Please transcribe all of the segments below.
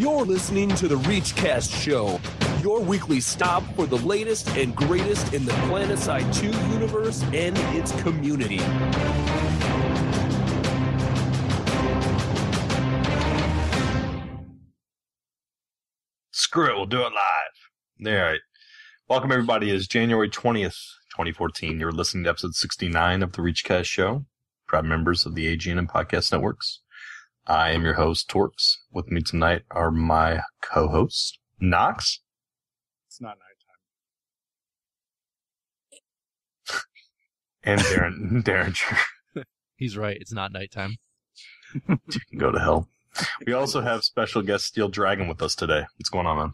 You're listening to the Reachcast Show, your weekly stop for the latest and greatest in the PlanetSide 2 universe and its community. Screw it, we'll do it live. All right. Welcome, everybody. It is January 20th, 2014. You're listening to episode 69 of the Reachcast Show, proud members of the AGN and Podcast Networks. I am your host, Torkz. With me tonight are my co-hosts, Noxx. It's not nighttime. And Deringer. He's right. It's not nighttime. You can go to hell. We also have special guest SteelDragon with us today. What's going on, man?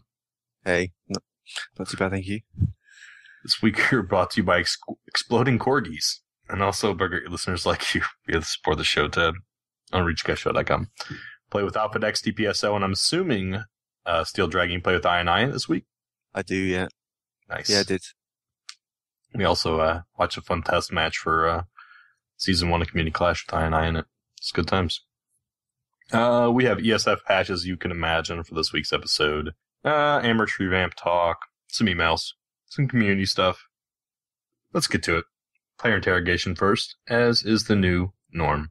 Hey, not too bad, thank you. This week we're brought to you by Exploding Corgis, and also by great listeners like you. We have to support the show tab on ReachCastShow.com. Play with Alpha X DPSO, and I'm assuming SteelDragon play with I this week? I do, yeah. Nice. Yeah, I did. We also watched a fun test match for Season 1 of Community Clash with I in it. It's good times. We have ESF patches, you can imagine, for this week's episode. Amerish Revamp talk, some emails, some community stuff. Let's get to it. Player interrogation first, as is the new norm.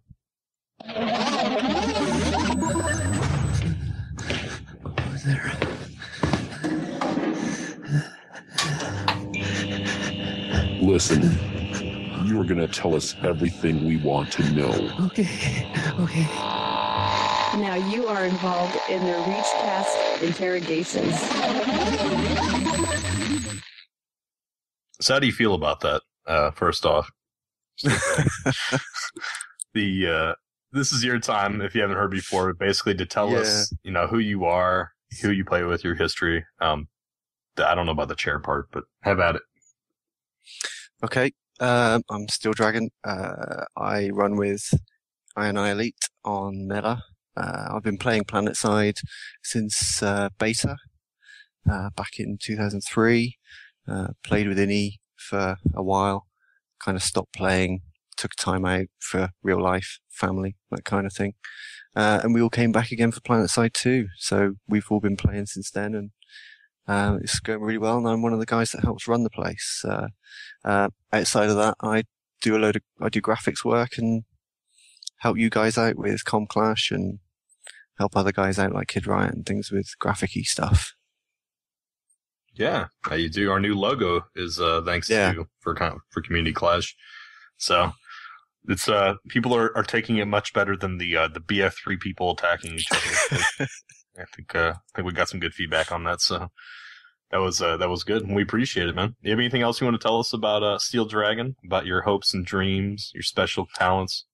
There. Listen, you're gonna tell us everything we want to know. Okay. Now you are involved in the Reachcast interrogations. So how do you feel about that, first off? This is your time, if you haven't heard before, basically to tell us, who you are, who you play with, your history. I don't know about the chair part, but have at it. Okay, I'm SteelDragon. I run with I Elite on Meta. I've been playing PlanetSide since beta, back in 2003. Played with Innie for a while, kind of stopped playing, took time out for real life, family, that kind of thing. And we all came back again for PlanetSide 2. So we've all been playing since then, and it's going really well. And I'm one of the guys that helps run the place. Outside of that, I do graphics work and help you guys out with Com Clash and help other guys out like Kid Riot and things with graphic-y stuff. Yeah, you do. Our new logo is thanks to you for Community Clash. So it's people are taking it much better than the BF3 people attacking each other. I think we got some good feedback on that. So that was good, and we appreciate it, man. You have anything else you want to tell us about SteelDragon, about your hopes and dreams, your special talents?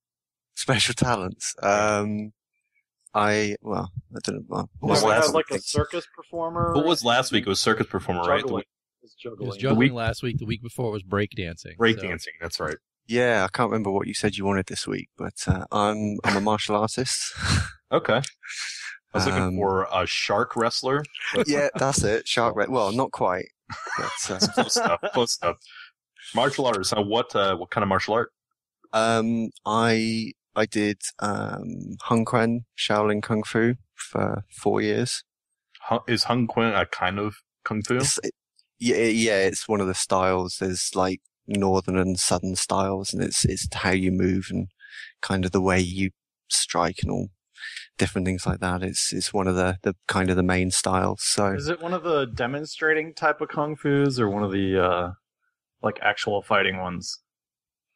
Special talents. I don't know. Was I last had like a circus performer. What was last week? It was circus performer, juggling. right? It It was juggling last week. The week before it was breakdancing. Breakdancing, that's right. Yeah, I can't remember what you said you wanted this week, but I'm a martial artist. Okay. I was looking for a shark wrestler. Yeah, that's it. Well, not quite. But, Close stuff. Martial arts. So what kind of martial art? I did Hung Quan Shaolin Kung Fu for 4 years. Is Hung Quan a kind of Kung Fu? It's one of the styles. There's like northern and southern styles, and it's how you move and kind of the way you strike and all different things like that. It's one of the kind of the main styles. So is it one of the demonstrating type of Kung Fu's or one of the like actual fighting ones?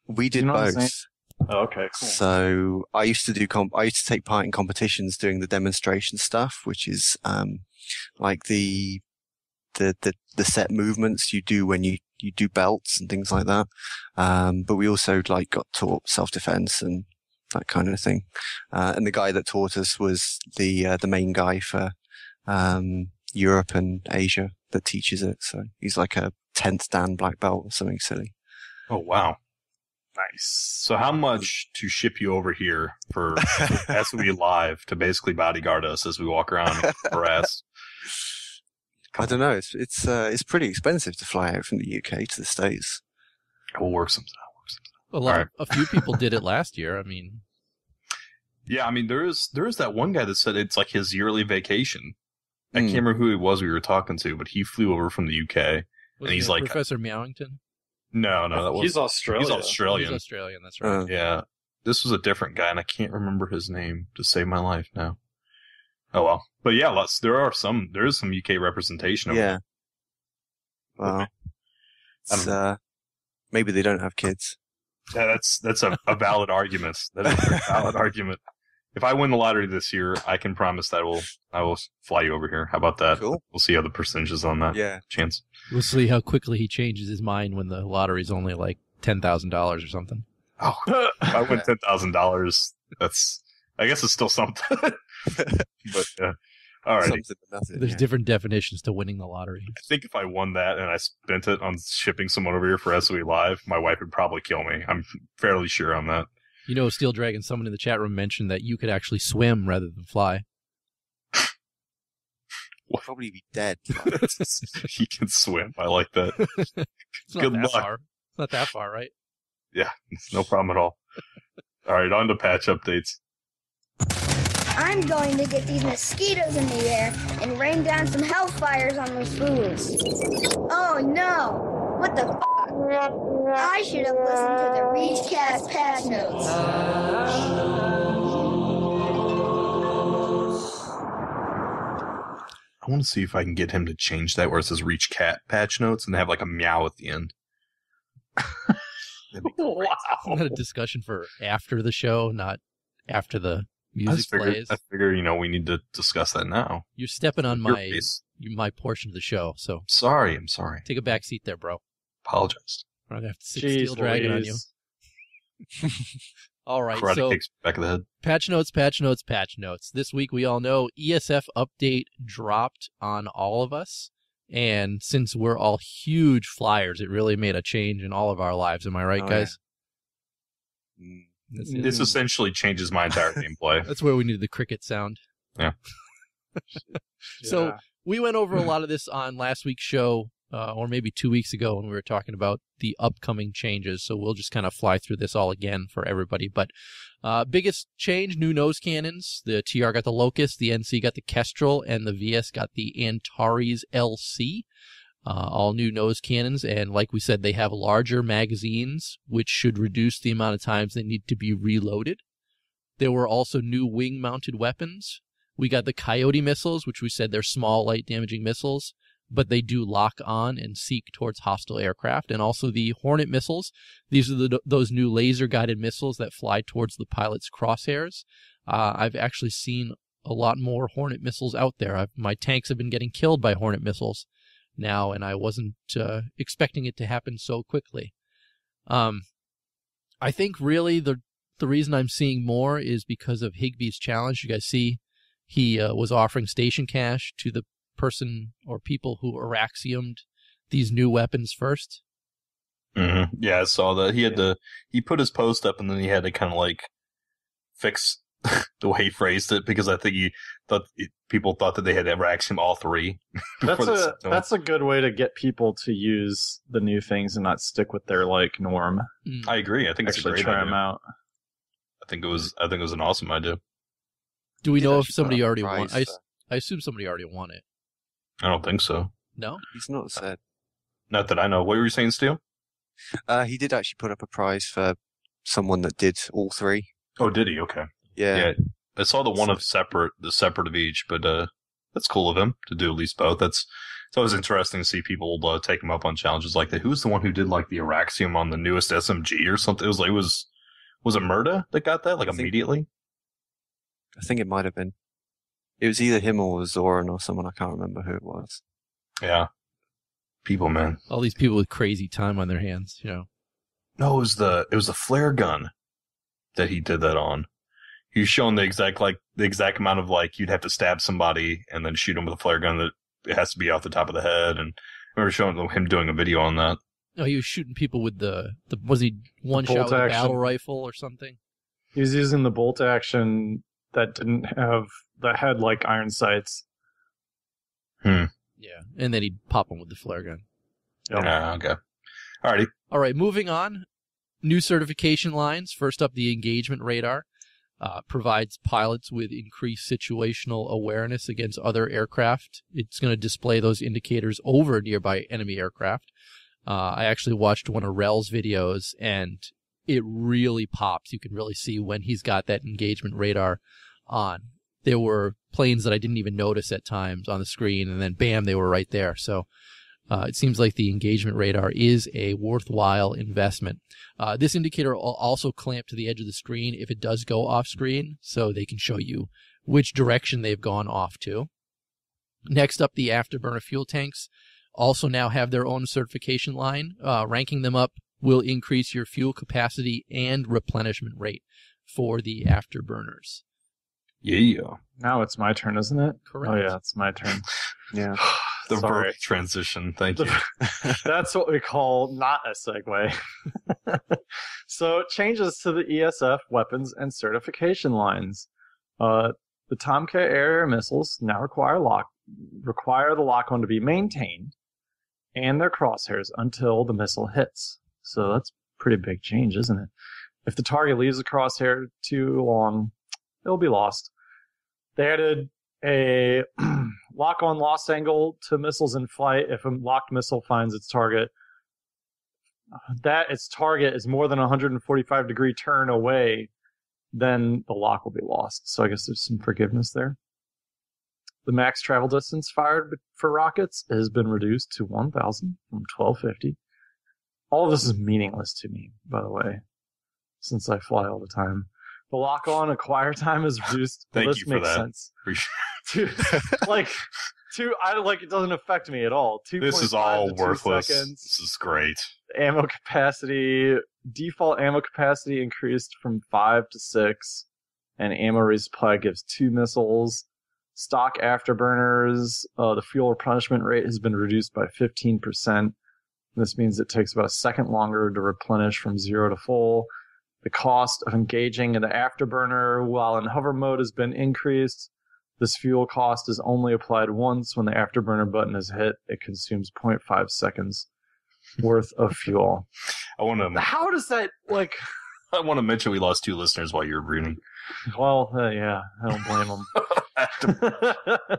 We did both. Oh, okay, cool. So I used to take part in competitions doing the demonstration stuff, which is like the set movements you do when you do belts and things like that. But we also like got taught self-defense and that kind of thing. And the guy that taught us was the main guy for Europe and Asia that teaches it. So he's like a 10th Dan black belt or something silly. Oh, wow. Nice. So how much to ship you over here for SWE Live to basically bodyguard us as we walk around and harass? I don't know. It's pretty expensive to fly out from the UK to the States. We'll work something out. A few people did it last year. I mean, yeah, I mean there is that one guy that said it's like his yearly vacation I can't remember who it was we were talking to, but he flew over from the UK. Was and he's it like Professor Meowington? No, that was He's Australian. He's Australian. He's Australian, that's right. Yeah. This was a different guy, and I can't remember his name to save my life now. Oh well. But yeah, there is some UK representation over there. Well, maybe they don't have kids. Yeah, that's a valid argument. That is a valid argument. If I win the lottery this year, I can promise that I will fly you over here. How about that? Cool. We'll see how the percentages on that chance. We'll see how quickly he changes his mind when the lottery's only like $10,000 or something. Oh, if I win $10,000, I guess it's still something. But all right. There's different definitions to winning the lottery. I think if I won that and I spent it on shipping someone over here for SOE Live, my wife would probably kill me. I'm fairly sure on that. You know, SteelDragon, someone in the chat room mentioned that you could actually swim rather than fly. We'll probably be dead. He can swim. I like that. Good luck. Far. It's not that far, right? Yeah, no problem at all. All right, on to patch updates. I'm going to get these mosquitoes in the air and rain down some hellfires on those fools. Oh no! What the f***? I should have listened to the Reachcast patch notes. I want to see if I can get him to change that where it says Reach Cat patch notes and have like a meow at the end. Wow. Isn't that a discussion for after the show, not after the music plays? I figure, we need to discuss that now. You're stepping on my portion of the show, so... I'm sorry. Take a back seat there, bro. Apologize. I'm going to have to stick SteelDragon on you. All right, Karate so kicks back of the head. Patch notes. This week, we all know ESF update dropped on all of us. And since we're all huge flyers, it really made a change in all of our lives. Am I right, guys? Yeah. This essentially changes my entire gameplay. That's where we needed the cricket sound. Yeah. So we went over a lot of this on last week's show, or maybe 2 weeks ago when we were talking about the upcoming changes. So we'll just kind of fly through this all again for everybody. But biggest change, new nose cannons. The TR got the Locust, the NC got the Kestrel, and the VS got the Antares LC. All new nose cannons, and like we said, they have larger magazines, which should reduce the amount of times they need to be reloaded. There were also new wing-mounted weapons. We got the Coyote missiles, which we said they're small, light damaging missiles, but they do lock on and seek towards hostile aircraft. And also the Hornet missiles. These are those new laser-guided missiles that fly towards the pilot's crosshairs. I've actually seen a lot more Hornet missiles out there. My tanks have been getting killed by Hornet missiles now, and I wasn't expecting it to happen so quickly. I think really the reason I'm seeing more is because of Higby's challenge. You guys see he was offering station cash to the person or people who Araxiumed these new weapons first. Mm-hmm. Yeah, I saw that. He put his post up and then he had to kind of like fix the way he phrased it, because I think people thought that they had Araxium all three. That's a good way to get people to use the new things and not stick with their norm. I agree. I think it's a great try idea. them out. I think it was an awesome idea. Do we know if somebody already won? I assume somebody already won it. I don't think so. No? He's not said. Not that I know. What were you saying, Steel? He did actually put up a prize for someone that did all three. Oh, did he? Okay. Yeah. I saw the one of separate of each, but that's cool of him to do at least both. It's always interesting to see people take him up on challenges like that. Who's the one who did like the Araxium on the newest SMG or something? It was it Murda that got that immediately? I think it might have been. It was either him or Zoran or someone. I can't remember who it was. Yeah. People, man. All these people with crazy time on their hands, No, it was the flare gun that he did that on. He was showing the exact amount of you'd have to stab somebody and then shoot him with a flare gun that it has to be off the top of the head. And I remember showing him doing a video on that. Oh, he was shooting people with was he one shot with a battle rifle or something? He was using the bolt action that had iron sights. Yeah, and then he'd pop them with the flare gun. Yep. Okay. Alrighty. All right, moving on. New certification lines. First up, the engagement radar. provides pilots with increased situational awareness against other aircraft. It's going to display those indicators over nearby enemy aircraft. I actually watched one of Wrel's videos, and it really pops. You can really see when he's got that engagement radar on. There were planes that I didn't even notice at times on the screen, and then bam, they were right there. So it seems like the engagement radar is a worthwhile investment. This indicator will also clamp to the edge of the screen if it does go off screen, so they can show you which direction they've gone off to. Next up, the afterburner fuel tanks also now have their own certification line. Ranking them up will increase your fuel capacity and replenishment rate for the afterburners. Yeah. Now it's my turn, isn't it? Correct. Oh, yeah, it's my turn. Yeah. The Sorry. verb transition. Thank you. That's what we call not a segue. So changes to the ESF weapons and certification lines. The Tomcat air missiles now require the lock-on to be maintained and their crosshairs until the missile hits. So that's a pretty big change, isn't it? If the target leaves the crosshair too long, it'll be lost. They added a lock-on loss angle to missiles in flight. If a locked missile finds its target, that its target is more than a 145-degree turn away, then the lock will be lost. So I guess there's some forgiveness there. The max travel distance fired for rockets has been reduced to 1,000 from 1,250. All of this is meaningless to me, by the way, since I fly all the time. The lock-on acquire time is reduced. Thank this you for makes that. sense. Appreciate It doesn't affect me at all. This is all 2.5 to 2 worthless. seconds. This is great. Ammo capacity, default ammo capacity increased from 5 to 6, and ammo resupply gives 2 missiles. Stock afterburners, the fuel replenishment rate has been reduced by 15%. This means it takes about a second longer to replenish from 0 to full. The cost of engaging in the afterburner while in hover mode has been increased. This fuel cost is only applied once. When the afterburner button is hit, it consumes 0.5 seconds worth of fuel. How does that, I want to mention we lost 2 listeners while you were reading. Well, yeah, I don't blame them.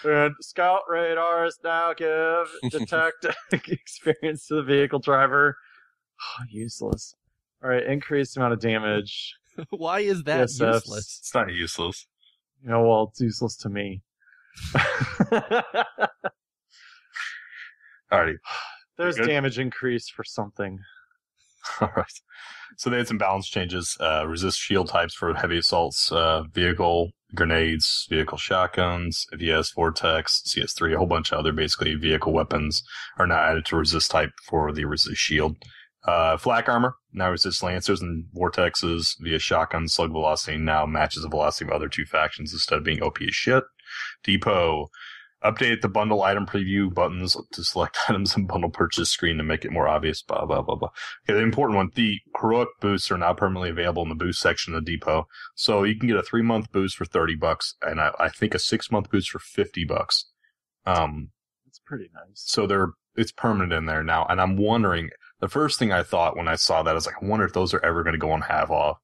And scout radars now detect experience to the vehicle driver. Oh, useless. All right, increased amount of damage. Why is that PSFs. useless? It's not useless. Well, it's useless to me. Alrighty. There's Good? damage increase for something. All right. So they had some balance changes. Resist shield types for heavy assaults, vehicle grenades, vehicle shotguns, VS Vortex, CS3, a whole bunch of other basically vehicle weapons are now added to resist type for the resist shield. Flak armor now resists lancers and vortexes via shotgun. Slug velocity now matches the velocity of other 2 factions instead of being OP as shit. Depot. Update the bundle item preview buttons to select items and bundle purchase screen to make it more obvious. Blah, blah, blah, blah. Okay, the important one. The heroic boosts are now permanently available in the boost section of the depot. So you can get a 3-month boost for $30 and I think a 6-month boost for $50. That's pretty nice. So it's permanent in there now. And I'm wondering, the first thing I thought when I saw that, I was like, I wonder if those are ever going to go on half off.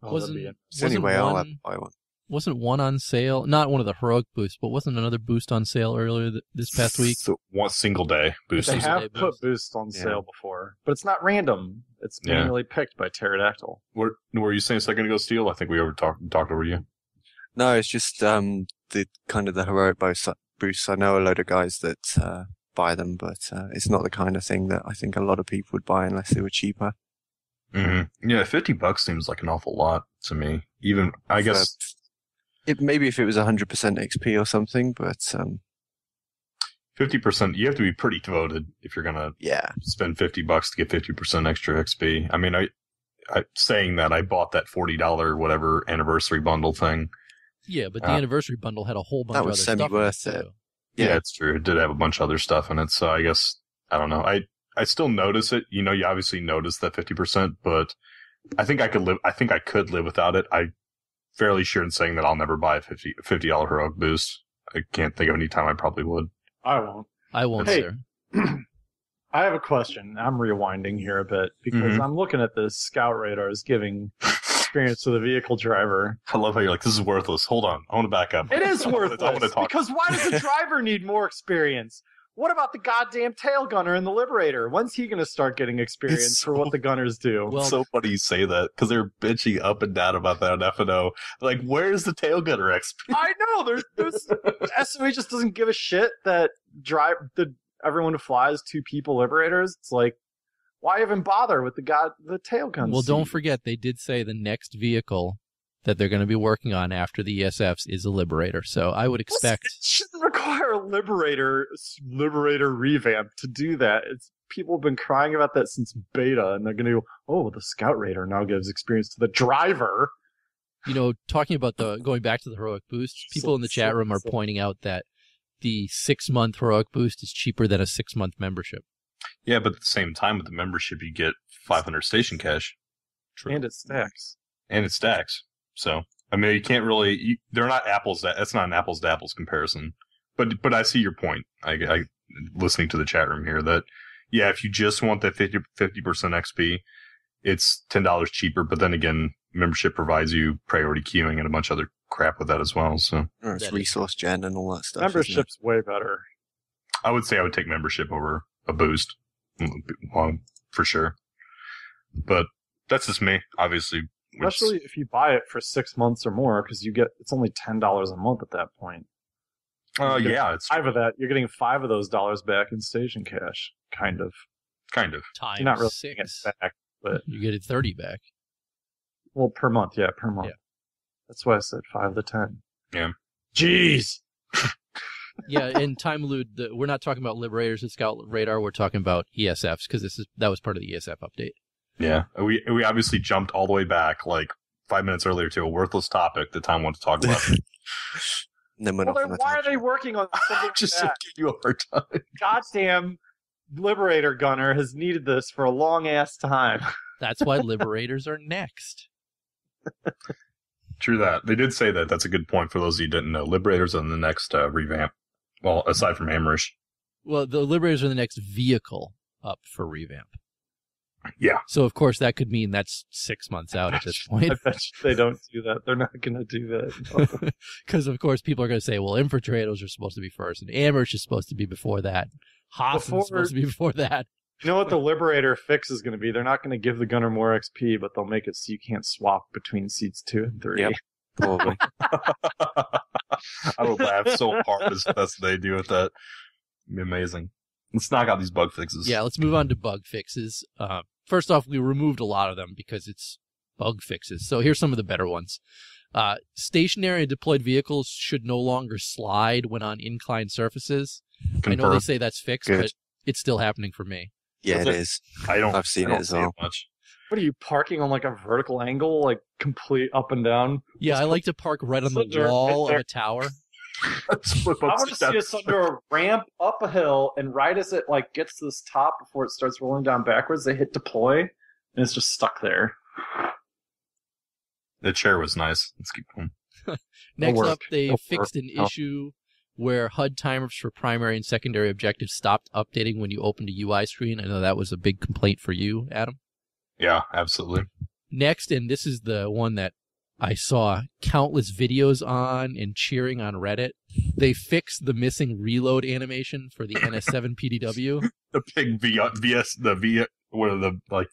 Anyway, I'll have to buy one. Wasn't one on sale? Not one of the heroic boosts, but wasn't another boost on sale earlier this past week? So one single day boost. They have day put boost. boosts on sale before, but it's not random. It's manually picked by Pterodactyl. What were you saying a second ago, Steel? I think we talked over you. No, it's just the kind of the heroic boosts. I know a load of guys that buy them, but it's not the kind of thing that I think a lot of people would buy unless they were cheaper. Mm-hmm. Yeah, $50 seems like an awful lot to me. Even I guess maybe if it was 100% XP or something, but 50%. You have to be pretty devoted if you're gonna spend $50 to get 50% extra XP. I mean, I saying that I bought that $40 whatever anniversary bundle thing. Yeah, but the anniversary bundle had a whole bunch that of other was stuff. semi-worth it. Yeah, it's true. It did have a bunch of other stuff in it, so I guess I don't know. I still notice it. You know, you obviously notice that 50%, but I think I could live without it. I'm fairly sure in saying that I'll never buy a $50 heroic boost. I can't think of any time I probably would. I won't. I won't, Hey, sir. I have a question. I'm rewinding here a bit because I'm looking at this scout radars giving experience to the vehicle driver. I love how you're like, this is worthless. Hold on. I want to back up. It is worthless. I want to talk. Because why does the driver need more experience? What about the goddamn tail gunner and the Liberator? When's he going to start getting experience for what the gunners do? Well, it's so funny you say that, because they're bitching up and down about that on F&O. Like, where's the tail gunner XP? I know. There's SOE just doesn't give a shit that everyone who flies 2 people Liberators. It's like, why even bother with the tail gun? Well, don't forget, they did say the next vehicle that they're going to be working on after the ESFs is a Liberator. So I would expect... It shouldn't require a Liberator revamp to do that. People have been crying about that since beta, and they're going to go, oh, the Scout Raider now gives experience to the driver. You know, talking about going back to the Heroic Boost, people in the chat room are pointing out that the 6-month Heroic Boost is cheaper than a 6-month membership. Yeah, but at the same time, with the membership, you get 500 station cash. True. And it stacks. So, I mean, you can't really... they're not apples. That's not an apples to apples comparison. But I see your point. I listening to the chat room here that, yeah, if you just want that 50% XP, it's $10 cheaper. But then again, membership provides you priority queuing and a bunch of other crap with that as well. So it's resource gen and all that stuff. Membership's way better. I would say I would take membership over a boost, well, for sure. But that's just me, obviously. Especially if you buy it for 6 months or more, because it's only $10 a month at that point. Yeah, it's 5 of that. You're getting 5 of those dollars back in station cash, kind of. Times you're not really 6. Getting it back, but you get it 30 back. Well, per month, yeah, per month. Yeah. That's why I said 5 to 10. Yeah. Jeez. Yeah, and Time Elude, we're not talking about Liberators and Scout Radar. We're talking about ESFs because that was part of the ESF update. Yeah, we obviously jumped all the way back like 5 minutes earlier to a worthless topic that Tom wanted to talk about. Then why are they working on something just like to give you a hard time? Goddamn Liberator Gunner has needed this for a long ass time. That's why Liberators are next. True that. They did say that. That's a good point for those of you who didn't know. Liberators are the next revamp. Well, aside from Amerish. Well, the Liberators are the next vehicle up for revamp. Yeah. So, of course, that could mean that's 6 months out at this point. I bet they don't do that. They're not going to do that. Because, of course, people are going to say, well, Infiltrators are supposed to be first, and Amerish is supposed to be before that. Haas is supposed to be before that. You know what the Liberator fix is going to be? They're not going to give the gunner more XP, but they'll make it so you can't swap between seats 2 and 3. Yep, probably. I would laugh so hard as best they do with that. It'd be amazing. Let's knock out these bug fixes. Yeah, let's move on to bug fixes. First off, we removed a lot of them because it's bug fixes. So here's some of the better ones. Stationary and deployed vehicles should no longer slide when on inclined surfaces. Confirmed. I know they say that's fixed, Good. but it's still happening for me. Yeah, it is. I've seen it as well. Much. What are you, parking on like a vertical angle, like complete up and down? Yeah, I like to park right on the wall of a tower. I want to see us under a ramp up a hill, and right as it like gets to this top before it starts rolling down backwards, they hit deploy, and it's just stuck there. The chair was nice. Let's keep going. Next up, they fixed an issue where HUD timers for primary and secondary objectives stopped updating when you opened a UI screen. I know that was a big complaint for you, Adam. Yeah, absolutely. Next, and this is the one that I saw countless videos on and cheering on Reddit. They fixed the missing reload animation for the NS7 PDW. The big what are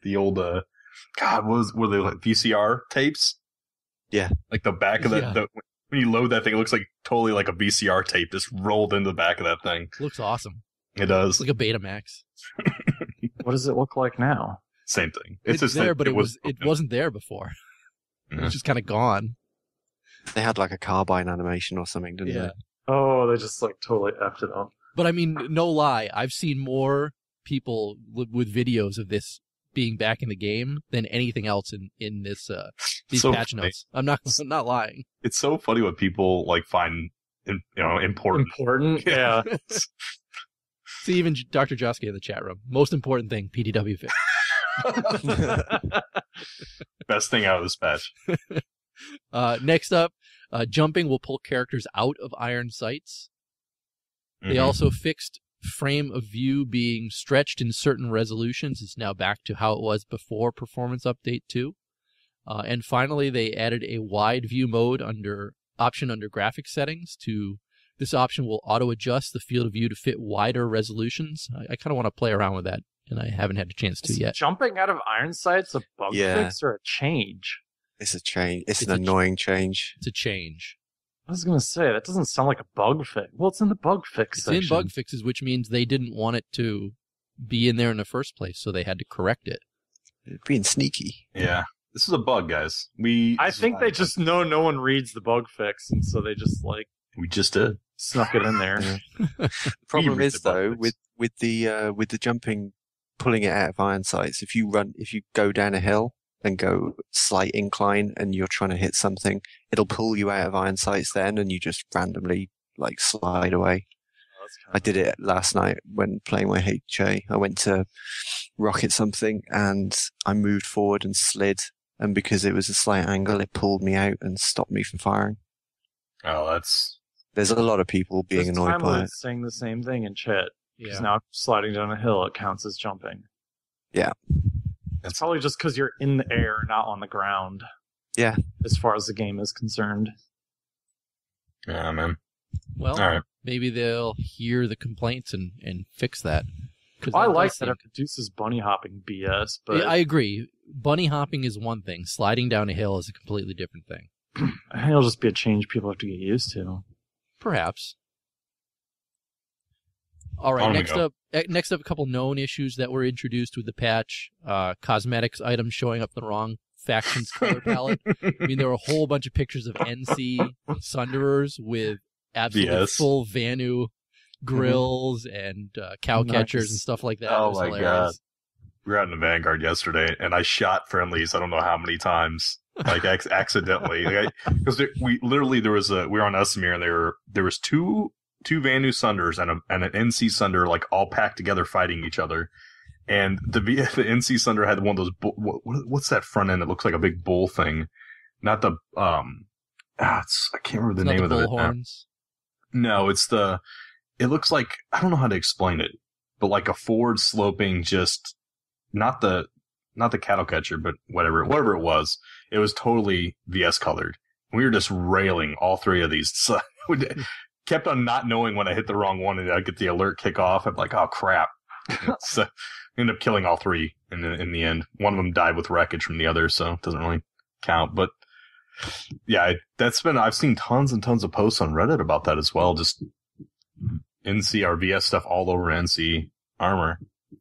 the old were they like VCR tapes? Yeah. Like the back of that when you load that thing, it looks like totally like a VCR tape just rolled into the back of that thing. Looks awesome. It does. It's like a Betamax. What does it look like now? Same thing. It's just there, but it wasn't there before. Yeah. It's just kind of gone. They had like a carbine animation or something, didn't they? Oh, they just like totally effed it up. But I mean, no lie, I've seen more people with videos of this being back in the game than anything else in this these so patch funny. notes. I'm not lying. It's so funny what people like find important. Important, yeah. See, even Dr. Joski in the chat room. Most important thing, PDW fix. Best thing out of this patch. Next up, jumping will pull characters out of iron sights. They also fixed frame of view being stretched in certain resolutions. It's now back to how it was before Performance Update 2. And finally, they added a wide view mode option under graphics settings. This option will auto-adjust the field of view to fit wider resolutions. I kind of want to play around with that, and I haven't had a chance to yet. Jumping out of iron sights a bug fix or a change? It's a change. It's an annoying change. It's a change. I was going to say, that doesn't sound like a bug fix. Well, it's in the bug fix section. It's in bug fixes, which means they didn't want it to be in there in the first place, so they had to correct it. Being sneaky. Yeah. This is a bug, guys. I think they just know no one reads the bug fix, and so they just we just did. Snuck it in there. The problem is though, with the jumping, pulling it out of iron sights, if you go down a hill and go slight incline and you're trying to hit something, it'll pull you out of iron sights then, and you just randomly slide away. I did it last night when playing my HA. I went to rocket something and I moved forward and slid, and because it was a slight angle, it pulled me out and stopped me from firing. Oh, There's a lot of people being annoyed by it. Saying the same thing in chat. Because now sliding down a hill, it counts as jumping. Yeah. It's probably just because you're in the air, not on the ground. Yeah. As far as the game is concerned. Yeah, man. Well, all right. Maybe they'll hear the complaints and fix that. I like that it reduces bunny hopping BS, but... Yeah, I agree. Bunny hopping is one thing. Sliding down a hill is a completely different thing. I think it'll just be a change people have to get used to. Perhaps. All right, next up, a couple known issues that were introduced with the patch. Cosmetics items showing up in the wrong faction's color palette. I mean, there were a whole bunch of pictures of NC Sunderers with absolutely full Vanu grills and cow catchers and stuff like that. Oh my god. We were out in the Vanguard yesterday, and I shot friendlies I don't know how many times. Accidentally. Because we were on Esmir, and there was two Vanu Sunders and an NC Sunder all packed together fighting each other. And the NC Sunder had one of those what's that front end that looks like a big bull thing? Not the I can't remember the name of it. Horns. No, it looks like, I don't know how to explain it, but like a forward sloping, just not the cattle catcher, but whatever it was. It was totally VS colored. We were just railing all three of these. So we kept on not knowing when I hit the wrong one, and I'd get the alert kick off. I'm like, oh crap. So ended up killing all three in the end. One of them died with wreckage from the other, so it doesn't really count. But yeah, I've seen tons and tons of posts on Reddit about that as well. Just NC RVS stuff all over NC armor.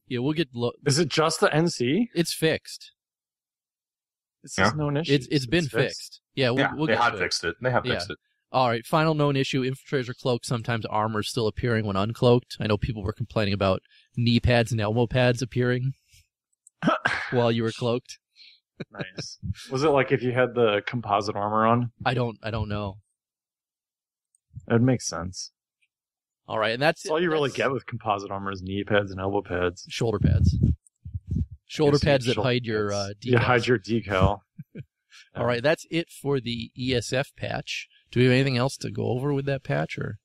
Yeah, we'll get. Is it just the NC? It's fixed. It's just known issue. It's been fixed. Yeah, we'll they get hot fixed it. They have fixed it. All right, final known issue: infiltrators are cloaked. Sometimes armor is still appearing when uncloaked. I know people were complaining about knee pads and elbow pads appearing while you were cloaked. Nice. Was it like if you had the composite armor on? I don't know. It would make sense. All right, and that's all you really get with composite armor is knee pads and elbow pads. Shoulder pads. Shoulder pads that hide your decal. Yeah, hide your decal. All right, that's it for the ESF patch. Do we have anything else to go over with that patch, or?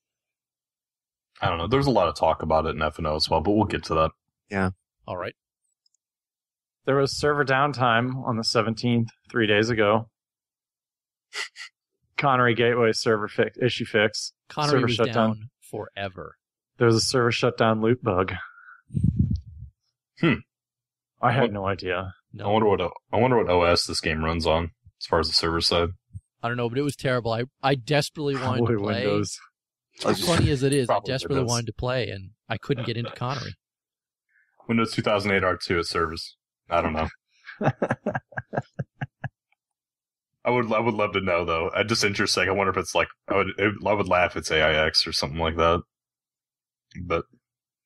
I don't know. There's a lot of talk about it in F&O as well, but we'll get to that. Yeah. All right. There was server downtime on the 17th, 3 days ago. Connery Gateway server issue fix. Connery was down forever. There was a server shutdown loop bug. I had no idea. No. I wonder what OS this game runs on, as far as the server side. I don't know, but it was terrible. I desperately wanted to play. Windows. As funny as it is, I desperately Windows. wanted to play, and I couldn't get into Connery. Windows 2008 R2 at servers. I don't know. I would love to know though. I'm just interested. I wonder if it's like I would laugh if it's AIX or something like that. But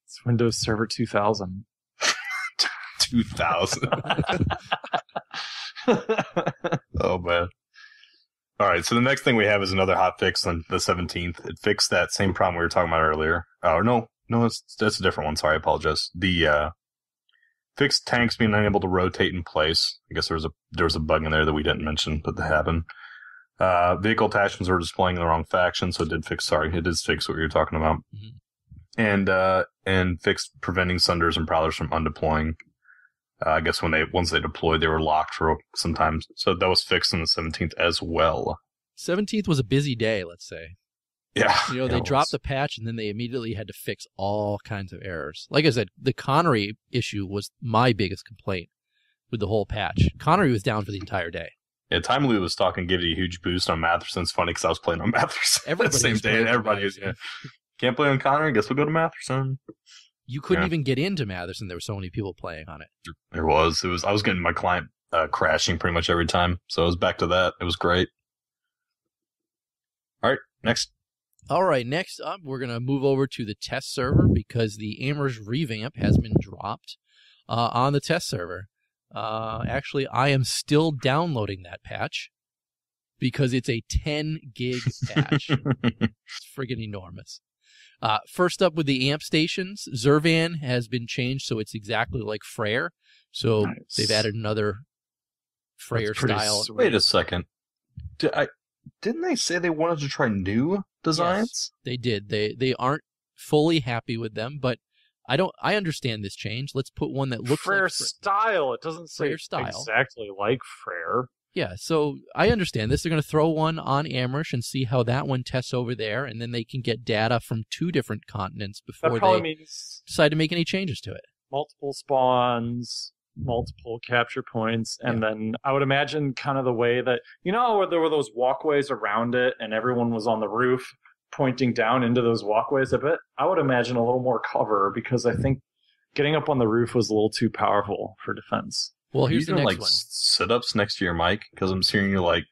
it's Windows Server 2000. 2000. Oh man. All right, so the next thing we have is another hot fix on the 17th. It fixed that same problem we were talking about earlier. Oh no, that's a different one. Sorry, I apologize. The fixed tanks being unable to rotate in place. I guess there was a bug in there that we didn't mention, but that happened. Vehicle attachments were displaying the wrong faction, so it did fix what you were talking about. Mm-hmm. And fixed preventing Sunders and Prowlers from undeploying. I guess once they deployed, they were locked for some time. So that was fixed on the 17th as well. 17th was a busy day, let's say. Yeah. They dropped the patch and then they immediately had to fix all kinds of errors. Like I said, the Connery issue was my biggest complaint with the whole patch. Connery was down for the entire day. Yeah, Timely was talking, gave it a huge boost on Matherson. It's funny because I was playing on Matherson the same day, and everybody was, can't play on Connery, guess we'll go to Matherson. You couldn't even get into Matherson. There were so many people playing on it. There was. I was getting my client crashing pretty much every time, so I was back to that. It was great. All right, next. All right, next up, we're going to move over to the test server because the Amerish Revamp has been dropped on the test server. Actually, I am still downloading that patch because it's a 10 gig patch. It's friggin' enormous. First up with the amp stations, Zervan has been changed so it's exactly like Freyr. So they've added another Freyr style. Wait a second. Didn't they say they wanted to try new designs? Yes, they did. They aren't fully happy with them, but I understand this change. Let's put one that looks Freyr like style. It doesn't say Freyr style. Exactly like Freyr. Yeah, so I understand this. They're going to throw one on Amerish and see how that one tests over there, and then they can get data from 2 different continents before they decide to make any changes to it. Multiple spawns, multiple capture points, and then I would imagine kind of the way that, where there were those walkways around it and everyone was on the roof pointing down into those walkways a bit. I would imagine a little more cover because I think getting up on the roof was a little too powerful for defense. Well, here's the next one. Sit-ups next to your mic because I'm hearing you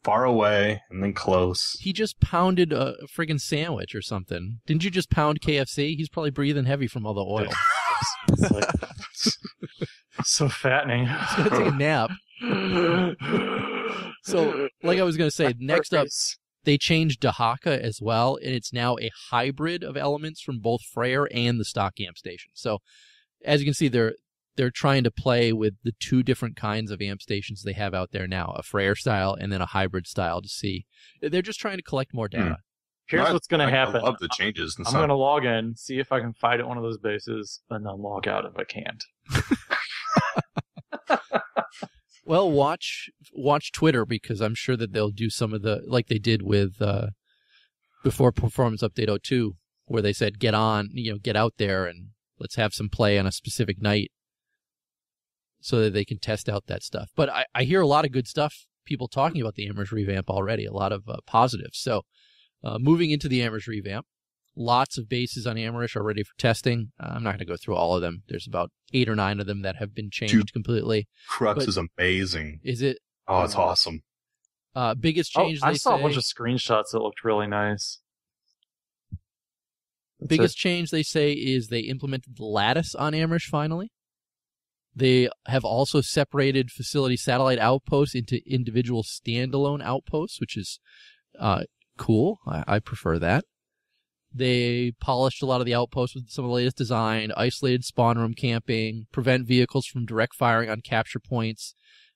far away and then close. He just pounded a friggin' sandwich or something. Didn't you just pound KFC? He's probably breathing heavy from all the oil. So fattening. He's going to take a nap. So, like I was going to say, next up, they changed Dahaka as well, and it's now a hybrid of elements from both Freyr and the stock amp station. So, as you can see, they're trying to play with the 2 different kinds of amp stations they have out there now, a Freyr style and then a hybrid style to see. They're just trying to collect more data. Here's what's going to happen. I love the changes. I'm going to log in, see if I can fight at one of those bases, and then log out if I can't. Well, watch Twitter because I'm sure that they'll do some of like they did with before Performance Update 02, where they said get out there and let's have some play on a specific night so that they can test out that stuff. But I hear a lot of good stuff, people talking about the Amerish Revamp already, a lot of positives. So moving into the Amerish Revamp, lots of bases on Amerish are ready for testing. I'm not going to go through all of them. There's about 8 or 9 of them that have been changed completely. Crux is amazing. Is it? Oh, it's awesome. Biggest change I saw a bunch of screenshots that looked really nice. Biggest change they say is they implemented the lattice on Amerish finally. They have also separated facility satellite outposts into individual standalone outposts, which is cool. I prefer that. They polished a lot of the outposts with some of the latest design, isolated spawn room camping, prevent vehicles from direct firing on capture points,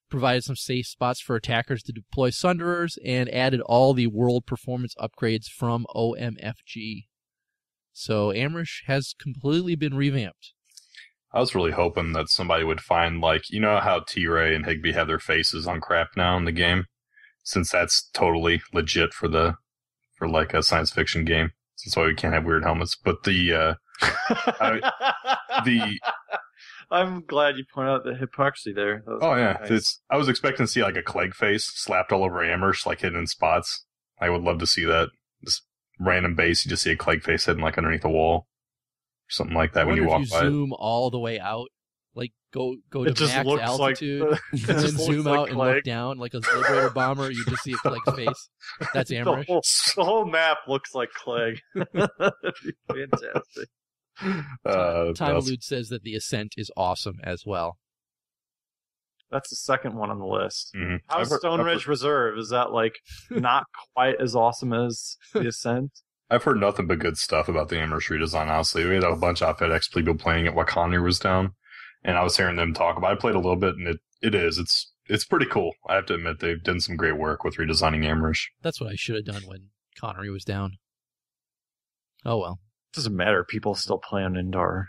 provided some safe spots for attackers to deploy Sunderers, and added all the world performance upgrades from OMFG. So Amerish has completely been revamped. I was really hoping that somebody would find, how T-Ray and Higby have their faces on crap now in the game, since that's totally legit for a science fiction game. That's why we can't have weird helmets. But I'm glad you pointed out the hypocrisy there. Oh yeah, nice. I was expecting to see a Clegg face slapped all over Amerish, hidden in spots. I would love to see that. This random base, you just see a Clegg face hidden underneath a wall, or something like that when you walk by. Zoom all the way out, go to max altitude, and then zoom out and look down like a Liberator bomber. You just see a Clegg's face. That's Amerish. The whole map looks like Clegg. That'd be fantastic. Time Elude says that the Ascent is awesome as well. That's the second one on the list. Mm-hmm. How's Stone Ridge Reserve? Is that not quite as awesome as the Ascent? I've heard nothing but good stuff about the Amerish redesign, honestly. We had a bunch of FedEx people playing it while Connery was down, and I was hearing them talk about it. I played a little bit, and it's pretty cool. I have to admit, they've done some great work with redesigning Amerish. That's what I should have done when Connery was down. Oh well. Doesn't matter. People still play on Indar.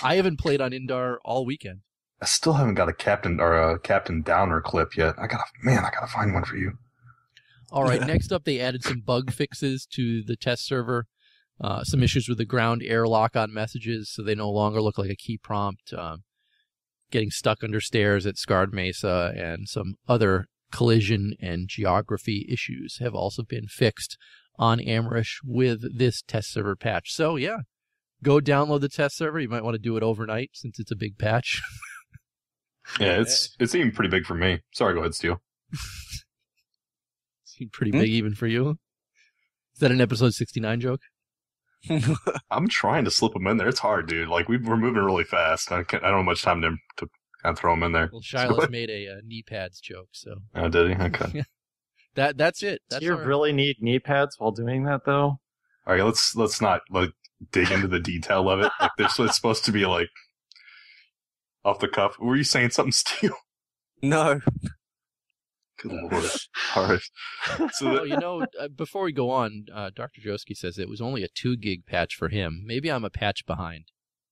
I haven't played on Indar all weekend. I still haven't got a Captain Downer clip yet. I gotta find one for you. All right, next up, they added some bug fixes to the test server. Some issues with the ground airlock on messages, so they no longer look like a key prompt. Getting stuck under stairs at Scarred Mesa, and some other collision and geography issues have also been fixed on Amerish with this test server patch. So, yeah, go download the test server. You might want to do it overnight since it's a big patch. Yeah, it's even pretty big for me. Sorry, go ahead, Steel. Seemed pretty big even for you. Is that an episode 69 joke? I'm trying to slip them in there. It's hard, dude. Like, we're moving really fast. I don't have much time to kind of throw them in there. Well, Shiloh's made a knee pads joke, so. Oh, did he? Okay. That's it. Do you really need knee pads while doing that, though? All right, let's not dig into the detail of it. Like, it's supposed to be like off the cuff. Were you saying something, Steel? No. Good lord. All right. So before we go on, Dr. Joski says it was only a 2 gig patch for him. Maybe I'm a patch behind.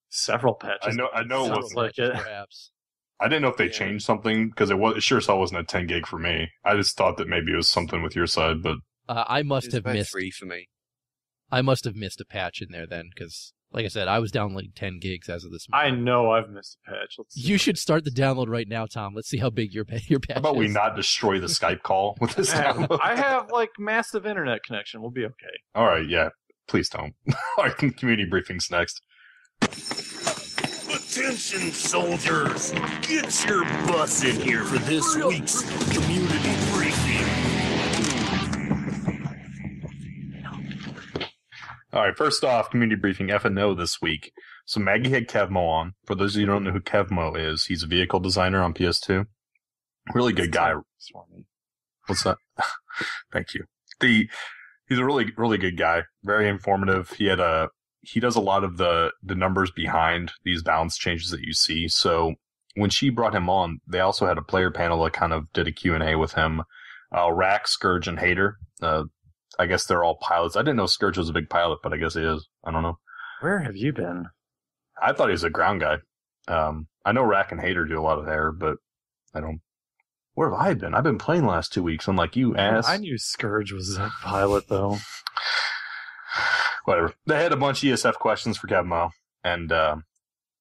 Several patches. I know it was like it. Perhaps. I didn't know if they changed something because it sure as hell wasn't a 10 gig for me. I just thought that maybe it was something with your side, but I must have missed 3 for me. I must have missed a patch in there then, because, like I said, I was downloading 10 gigs as of this morning. I know I've missed a patch. You should start the download right now, Tom. Let's see how big your patch is. How about we not destroy the Skype call with this download? I have, massive internet connection. We'll be okay. All right, yeah. Please don't. All right, community briefings next. Attention, soldiers! Get your butts in here for this week's community briefing. All right, first off, community briefing F&O this week. So Maggie had Kevmo on. For those of you who don't know who Kevmo is, he's a vehicle designer on PS2. Really good guy. What's that? Thank you. He's a really, really good guy. Very informative. He does a lot of the numbers behind these balance changes that you see. So when she brought him on, they also had a player panel that kind of did a Q&A with him. Rack, Scourge, and Hater. I guess they're all pilots. I didn't know Scourge was a big pilot, but I guess he is. I don't know. Where have you been? I thought he was a ground guy. I know Rack and Hater do a lot of air, but I don't. Where have I been? I've been playing the last 2 weeks. I'm like, you ass. I knew Scourge was a pilot, though. Whatever. They had a bunch of ESF questions for Kevmo, and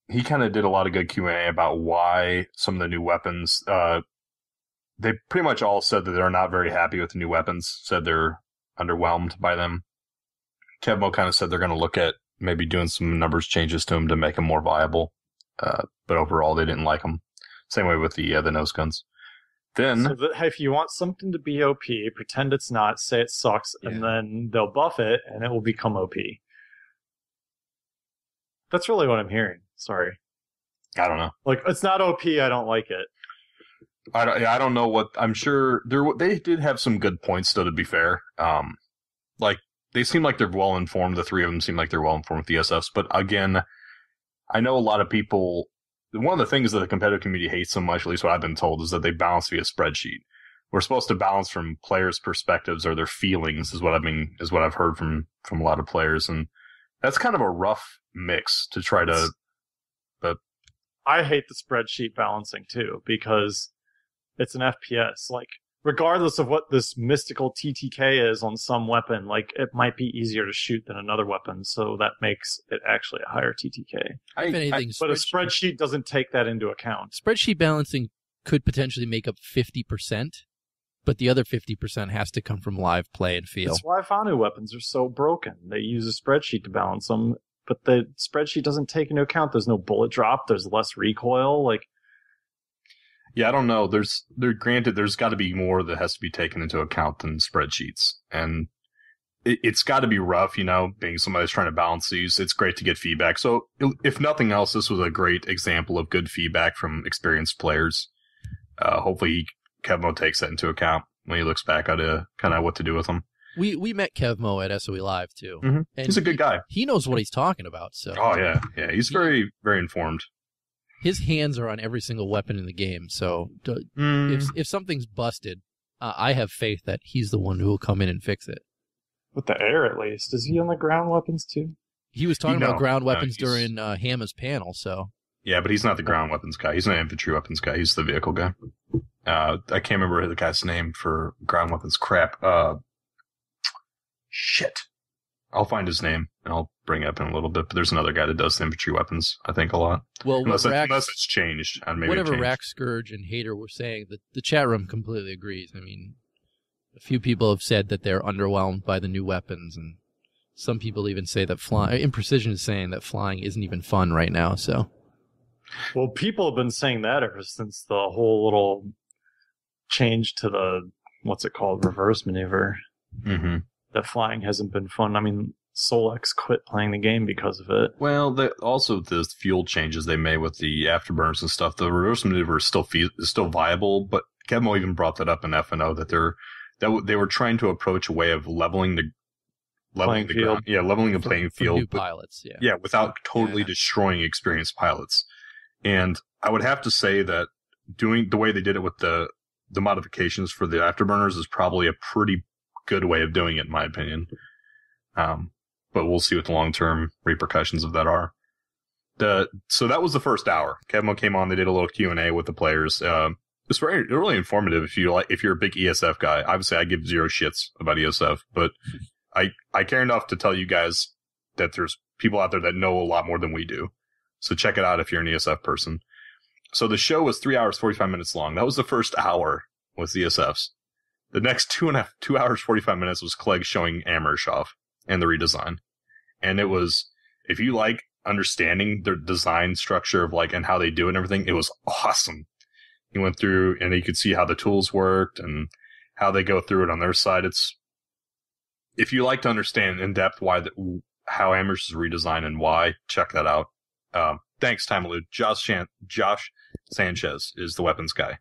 he kind of did a lot of good Q&A about why some of the new weapons. They pretty much all said that they're not very happy with the new weapons. Said they're underwhelmed by them. Kevmo kind of said they're going to look at maybe doing some numbers changes to them to make them more viable. But overall, they didn't like them. Same way with the nose guns. Then, so if you want something to be OP, pretend it's not, say it sucks, and then they'll buff it, and it will become OP. That's really what I'm hearing. Sorry. I don't know. It's not OP, I don't like it. I don't know what. I'm sure they did have some good points, though, to be fair. They seem like they're well informed. The three of them seem like they're well informed with the ESFs. But again, I know a lot of people. One of the things that the competitive community hates so much, at least what I've been told, is that they balance via spreadsheet. We're supposed to balance from players' perspectives or their feelings, is what I've heard from a lot of players, and that's kind of a rough mix to try to. But I hate the spreadsheet balancing too, because it's an FPS. Regardless of what this mystical TTK is on some weapon, it might be easier to shoot than another weapon, so that makes it actually a higher TTK. But a spreadsheet doesn't take that into account. Spreadsheet balancing could potentially make up 50%, but the other 50% has to come from live play and feel. That's why Fanu weapons are so broken. They use a spreadsheet to balance them, but the spreadsheet doesn't take into account there's no bullet drop, there's less recoil, Yeah, I don't know. There's got to be more that has to be taken into account than spreadsheets. And it's got to be rough, being somebody that's trying to balance these. It's great to get feedback. So if nothing else, this was a great example of good feedback from experienced players. Hopefully Kevmo takes that into account when he looks back at kind of what to do with them. We met Kevmo at SOE Live, too. Mm-hmm. And he's a good guy. He knows what he's talking about. So. Oh, yeah. Yeah, he's very, very informed. His hands are on every single weapon in the game, so if something's busted, I have faith that he's the one who will come in and fix it. With the air, at least. Is he on the ground weapons, too? He was talking about ground weapons during Hammer's panel, so. Yeah, but he's not the ground weapons guy. He's not an infantry weapons guy. He's the vehicle guy. I can't remember the guy's name for ground weapons. Crap. Shit. I'll find his name, and I'll bring it up in a little bit. But there's another guy that does the infantry weapons, I think, a lot. Well, unless it's changed. Maybe whatever Rack, Scourge, and Hater were saying, the chat room completely agrees. I mean, a few people have said that they're underwhelmed by the new weapons, and some people even say that Imprecision is saying that flying isn't even fun right now, so. Well, people have been saying that ever since the whole little change to the, what's it called, reverse maneuver. Mm-hmm. That flying hasn't been fun. I mean, Solex quit playing the game because of it. Well, also the fuel changes they made with the afterburners and stuff, the reverse maneuver is still viable, but Kevmo even brought that up in F&O that they were trying to approach a way of leveling the playing field. Leveling the playing field. New pilots, yeah, without totally destroying experienced pilots. And I would have to say that doing the way they did it with the modifications for the afterburners is probably a pretty good way of doing it, in my opinion. But we'll see what the long-term repercussions of that are. So that was the first hour. Kevmo came on. They did a little Q&A with the players. It's really informative if you're a big ESF guy. Obviously, I give zero shits about ESF, but I care enough to tell you guys that there's people out there that know a lot more than we do. So check it out if you're an ESF person. So the show was 3 hours, 45 minutes long. That was the first hour with ESFs. The next 2 hours, 45 minutes was Clegg showing Amerish off and the redesign. And it was, if you like understanding their design structure of and how they do it and everything, it was awesome. He went through and you could see how the tools worked and how they go through it on their side. If you like to understand in depth how Amerish is redesigned and why, check that out. Thanks, Timalud. Josh Sanchez is the weapons guy.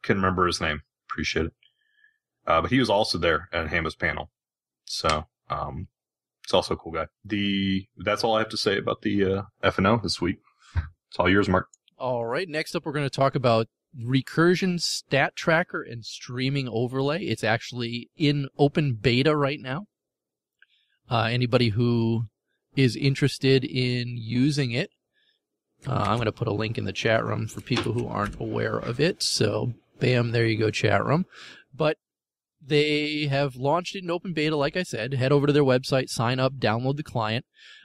Couldn't remember his name. Appreciate it. But he was also there at Hammer's panel. So, it's also a cool guy. That's all I have to say about the F&O this week. It's all yours, Mark. All right. Next up, we're going to talk about Recursion Stat Tracker and Streaming Overlay. It's actually in open beta right now. Anybody who is interested in using it, I'm going to put a link in the chat room for people who aren't aware of it. So, bam, there you go, chat room. But they have launched it in open beta, like I said. Head over to their website, sign up, download the client.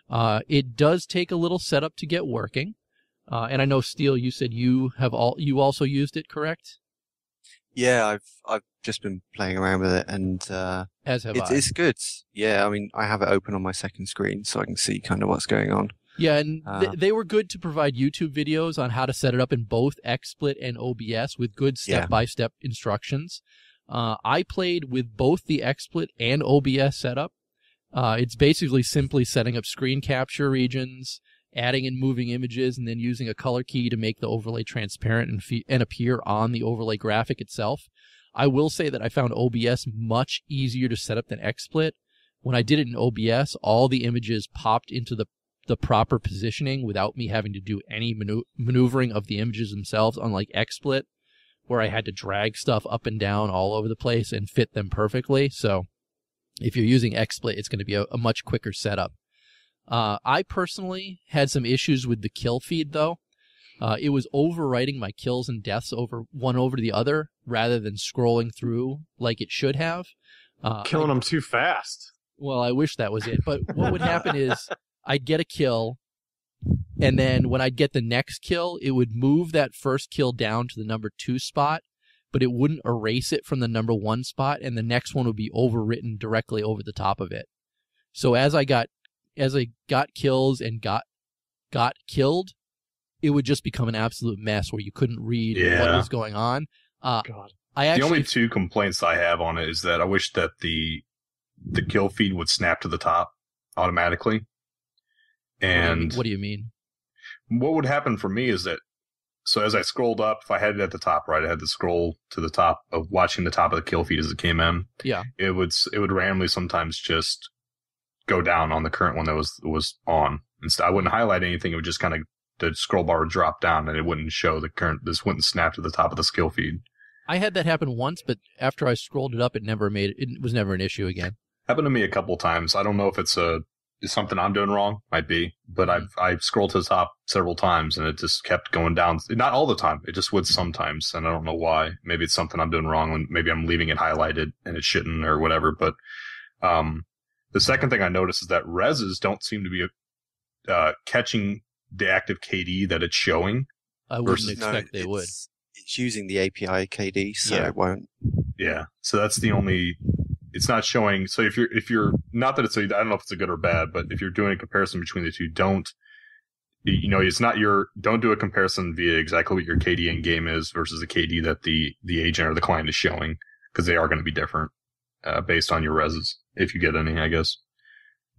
It does take a little setup to get working. And I know, Steel, you said you also used it, correct? Yeah, I've just been playing around with it, and as have I. It's good. Yeah, I mean, I have it open on my second screen, so I can see kind of what's going on. Yeah, and they were good to provide YouTube videos on how to set it up in both XSplit and OBS with good step-by-step instructions. I played with both the XSplit and OBS setup. It's basically simply setting up screen capture regions, adding and moving images, and then using a color key to make the overlay transparent and appear on the overlay graphic itself. I will say that I found OBS much easier to set up than XSplit. When I did it in OBS, all the images popped into the proper positioning without me having to do any maneuvering of the images themselves, unlike XSplit, where I had to drag stuff up and down all over the place and fit them perfectly. So if you're using XSplit, it's going to be a much quicker setup. I personally had some issues with the kill feed, though. It was overwriting my kills and deaths over the other rather than scrolling through like it should have. Killing them too fast. Well, I wish that was it. But what would happen is I'd get a kill, and then when I'd get the next kill, it would move that first kill down to the number 2 spot, but it wouldn't erase it from the number 1 spot, and the next one would be overwritten directly over the top of it. So as I got kills and got killed, it would just become an absolute mess where you couldn't read what was going on. God. The only 2 complaints I have on it is that I wish that the kill feed would snap to the top automatically. And what do you mean? What would happen for me is that, so as I scrolled up, if I had it at the top right, I had to scroll to the top of watching the top of the kill feed as it came in. Yeah. It would randomly sometimes just go down on the current one that was on. Instead, I wouldn't highlight anything. It would just kind of, the scroll bar would drop down and it wouldn't show the current, this wouldn't snap to the top of the skill feed. I had that happen once, but after I scrolled it up, it was never an issue again. Happened to me a couple times. I don't know if it's a is something I'm doing wrong. Might be, but I've scrolled to the top several times and it just kept going down. Not all the time. It just would sometimes, and I don't know why. Maybe it's something I'm doing wrong, and maybe I'm leaving it highlighted and it shouldn't or whatever. But the second thing I noticed is that reses don't seem to be catching the active KD that it's showing. I wouldn't expect they would. It's using the API KD, so it won't. Yeah, so that's the only. It's not showing. So if you're not that it's I don't know if it's a good or bad, but if you're doing a comparison between the two, don't do a comparison via exactly what your KD in game is versus the KD that the agent or the client is showing, because they are going to be different based on your reses, if you get any, I guess.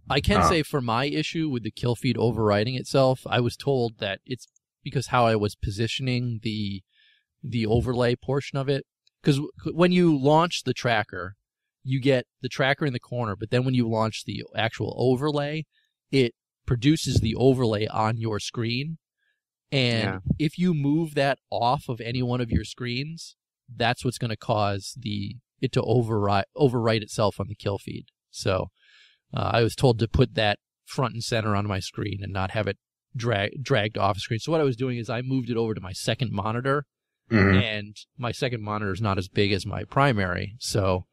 I can say for my issue with the kill feed overriding itself, I was told that it's because how I was positioning the overlay portion of it. Because when you launch the tracker, you get the tracker in the corner, but then when you launch the actual overlay, it produces the overlay on your screen. And if you move that off of any one of your screens, that's what's going to cause it to overwrite itself on the kill feed. So I was told to put that front and center on my screen and not have it dragged off the screen. So what I was doing is I moved it over to my second monitor, and my second monitor is not as big as my primary, so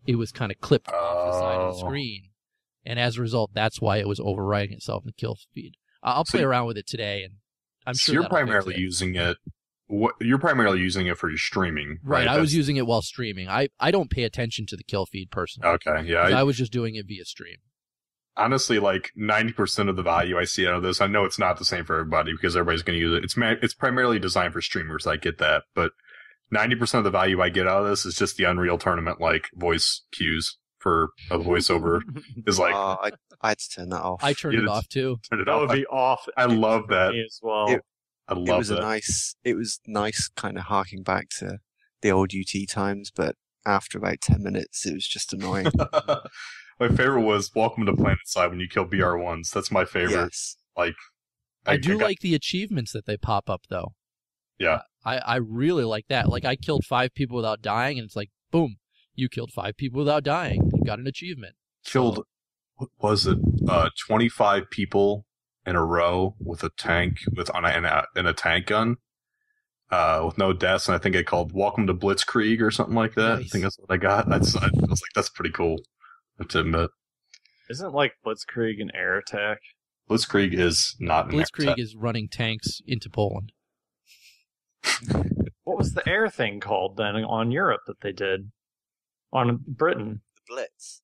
it was kind of clipped off the side of the screen. And as a result, that's why it was overwriting itself in the kill feed. I'll play around with it today, and I'm sure you're primarily using it. You're primarily using it for your streaming, right? I was using it while streaming. I don't pay attention to the kill feed personally. Okay, yeah. I was just doing it via stream. Honestly, like 90% of the value I see out of this, I know it's not the same for everybody because everybody's going to use it. It's primarily designed for streamers. I get that, but 90% of the value I get out of this is just the Unreal Tournament, like voice cues for a voiceover. Is like I had to turn that off. I turned it off too. Turn it that off. would be off. I love that as well. I love It was nice, kind of harking back to the old UT times, but after about 10 minutes, it was just annoying. My favorite was Welcome to PlanetSide when you kill BR1s. That's my favorite. Yes. Like, I like the achievements that they pop up though. Yeah. I really like that. Like I killed 5 people without dying, and it's like, boom, you killed 5 people without dying. You got an achievement. Killed, what was it? 25 people in a row with a tank in a tank gun, with no deaths, and I think it called Welcome to Blitzkrieg or something like that. Nice. I think that's what I got. I was like, that's pretty cool. I have to admit. Isn't like Blitzkrieg an air attack? Blitzkrieg is not an air attack. Blitzkrieg is running tanks into Poland. What was the air thing called then on Europe that they did on Britain? The Blitz.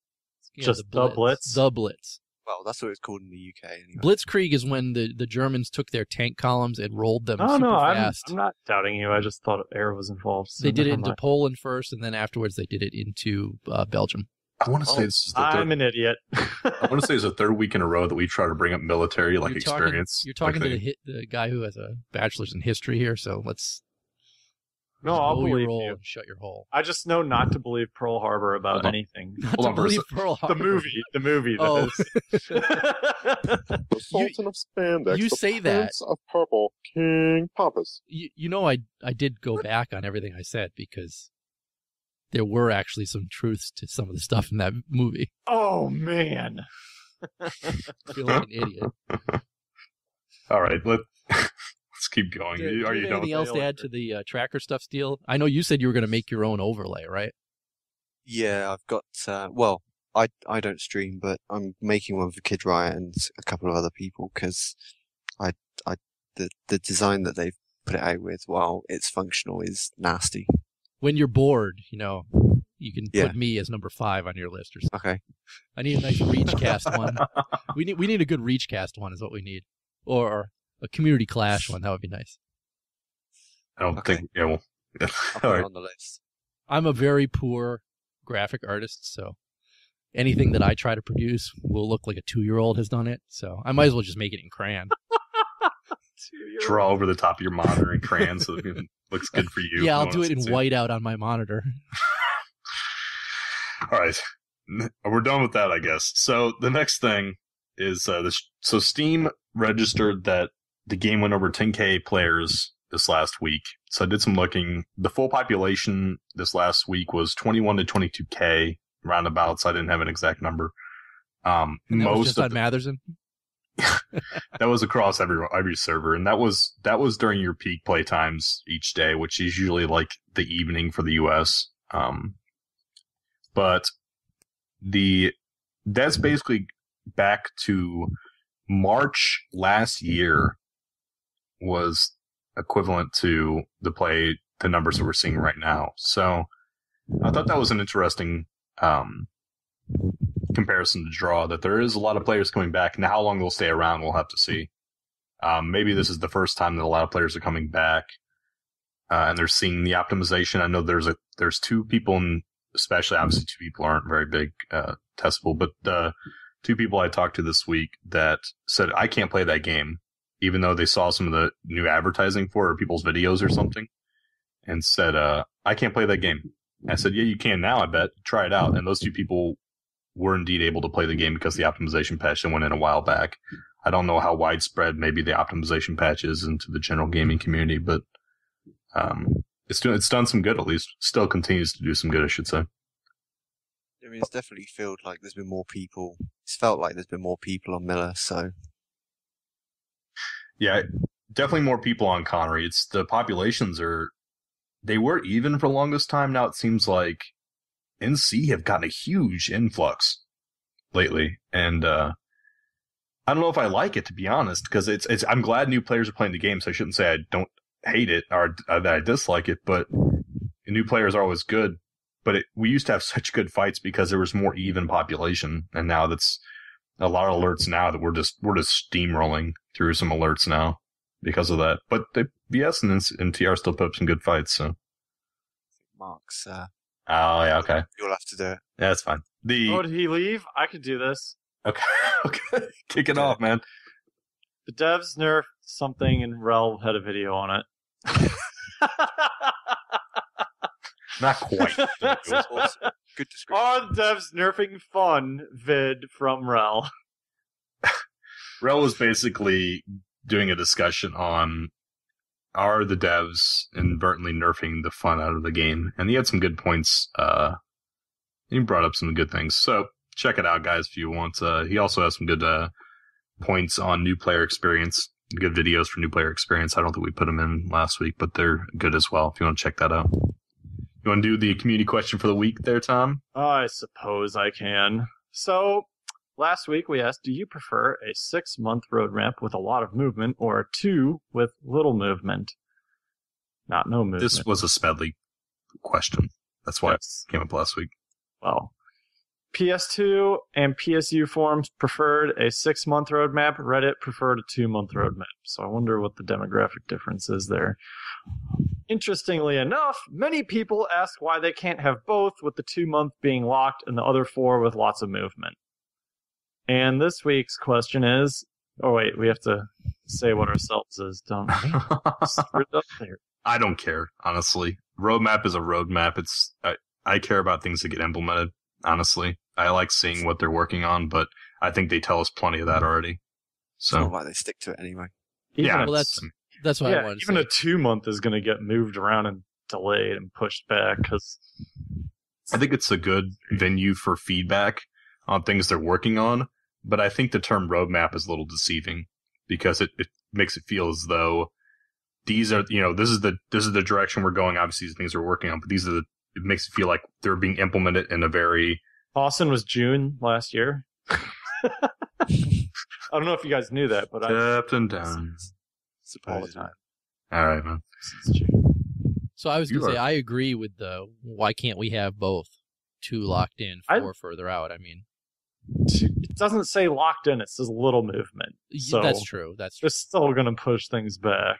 Yeah, just the Blitz. The Blitz. Well, that's what it's called in the UK. Anyway. Blitzkrieg is when the Germans took their tank columns and rolled them super fast. I'm not doubting you. I just thought air was involved. So they did it into Poland first, and then afterwards they did it into Belgium. I want to say this is the I'm an idiot. I want to say it's the third week in a row that we try to bring up military experience. You're talking to the guy who has a bachelor's in history here, so let's. No, I'll believe you. And shut your hole. I just know not to believe Pearl Harbor about anything. Not to believe Pearl Harbor. The movie. Oh. The Sultan of Spandex. You say that. Prince of Purple, King Papas. You know, I did go back on everything I said because there were actually some truths to some of the stuff in that movie. Oh, man. I feel like an idiot. All right, let's keep going. Do you have anything else to add to the tracker stuff, Steel? I know you said you were going to make your own overlay, right? Yeah, I've got, I don't stream, but I'm making one for Kid Riot and a couple of other people because the design that they've put it out with, while it's functional, is nasty. When you're bored, you can put me as number 5 on your list or something. Okay. I need a nice Reachcast one. We need a good Reachcast one is what we need. Or a Community Clash one. That would be nice. I don't think, I'll put it on the list. I'm a very poor graphic artist, so anything that I try to produce will look like a 2-year-old has done it. So I might as well just make it in crayon. Draw over the top of your monitor in crayon so it looks good for you. Yeah, I'll do it in whiteout on my monitor. All right. We're done with that, I guess. So the next thing is so Steam registered that the game went over 10K players this last week. So I did some looking. The full population this last week was 21 to 22K roundabouts. I didn't have an exact number. And that was just on Matherson? That was across every server, and that was during your peak play times each day, which is usually like the evening for the US. But that's basically back to March last year was equivalent to the numbers that we're seeing right now. So I thought that was an interesting comparison to draw, that there is a lot of players coming back. Now, how long they'll stay around, we'll have to see. Maybe this is the first time that a lot of players are coming back, and they're seeing the optimization. I know there's two people, and especially obviously two people aren't very big testable, but two people I talked to this week that said, I can't play that game, even though they saw some of the new advertising for people's videos or something, and said, I can't play that game. I said, yeah, you can now, I bet. Try it out. And those two people were indeed able to play the game because the optimization patch that went in a while back. I don't know how widespread maybe the optimization patch is into the general gaming community, but it's done some good, at least. Still continues to do some good, I should say. I mean, it's definitely felt like there's been more people. It's felt like there's been more people on Miller, so. Yeah, definitely more people on Connery. It's the populations they were even for the longest time. Now it seems like NC have gotten a huge influx lately, and I don't know if I like it, to be honest, because I'm glad new players are playing the game, so I shouldn't say I don't hate it or that I dislike it, but new players are always good. But we used to have such good fights because there was more even population, and now that's a lot of alerts now that we're just steamrolling through some alerts now because of that. But the BS and TR still put up some good fights. So Mark's. Oh yeah, okay. You'll have to do it. Yeah, that's fine. Oh, did he leave? I could do this. Okay, okay. Kick it off, man. The devs nerfed something, and Rel had a video on it. Not quite. Awesome. Good description. Are the devs nerfing fun vid from Rel? Rel was basically doing a discussion on, are the devs inadvertently nerfing the fun out of the game? And he had some good points. He brought up some good things. So check it out, guys, if you want. He also has some good points on new player experience, good videos for new player experience. I don't think we put them in last week, but they're good as well if you want to check that out. You want to do the community question for the week there, Tom? I suppose I can. So, last week we asked, do you prefer a 6-month roadmap with a lot of movement or a 2 with little movement? Not no movement. This was a Spedley question. That's why it came up last week. Well, PS2 and PSU forums preferred a 6-month roadmap. Reddit preferred a 2-month roadmap. So I wonder what the demographic difference is there. Interestingly enough, many people ask why they can't have both, with the 2-month being locked and the other 4 with lots of movement. And this week's question is, oh wait, we have to say what ourselves is, don't we? I don't care, honestly. Roadmap is a roadmap. I care about things that get implemented, honestly. I like seeing what they're working on, but I think they tell us plenty of that already. So it's not like they stick to it anyway. Yeah, well, that's what I wanted to say. Even a 2-month is going to get moved around and delayed and pushed back, because I think it's a good venue for feedback on things they're working on, but I think the term roadmap is a little deceiving because it makes it feel as though these are, this is the direction we're going. Obviously, these things we're working on, but it makes it feel like they're being implemented in a very... Austin was June last year. I don't know if you guys knew that, but up and down. All the time. All right, man. So I was going to say, I agree with the why can't we have both 2 locked in, 4 further out. I mean, it doesn't say locked in; it says little movement. So that's true. That's true. It's still going to push things back.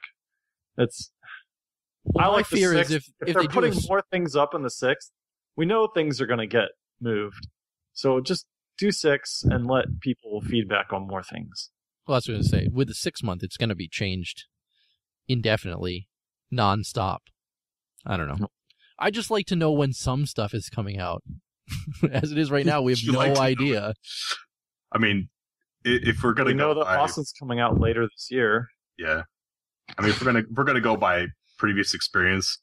I like fear the 6th. is if they're putting more things up in the 6th, we know things are going to get moved. So just do 6 and let people feedback on more things. Well, that's what I was going to say. With the 6-month, it's going to be changed indefinitely, nonstop. I don't know. I just like to know when some stuff is coming out. As it is right now, we have no idea. I mean, if we're going to know that Austin's coming out later this year. Yeah. I mean, if we're gonna go by previous experience,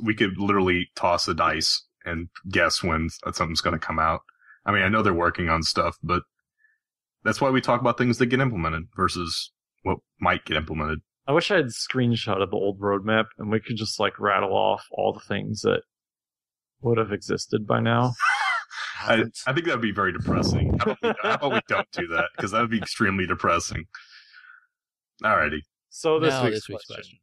we could literally toss a dice and guess when something's going to come out. I mean, I know they're working on stuff, but That's why we talk about things that get implemented versus what might get implemented. I wish I had screenshotted the old roadmap and we could just like rattle off all the things that would have existed by now. I think that would be very depressing. How about we don't do that? Because that would be extremely depressing. Alrighty. So this week's question.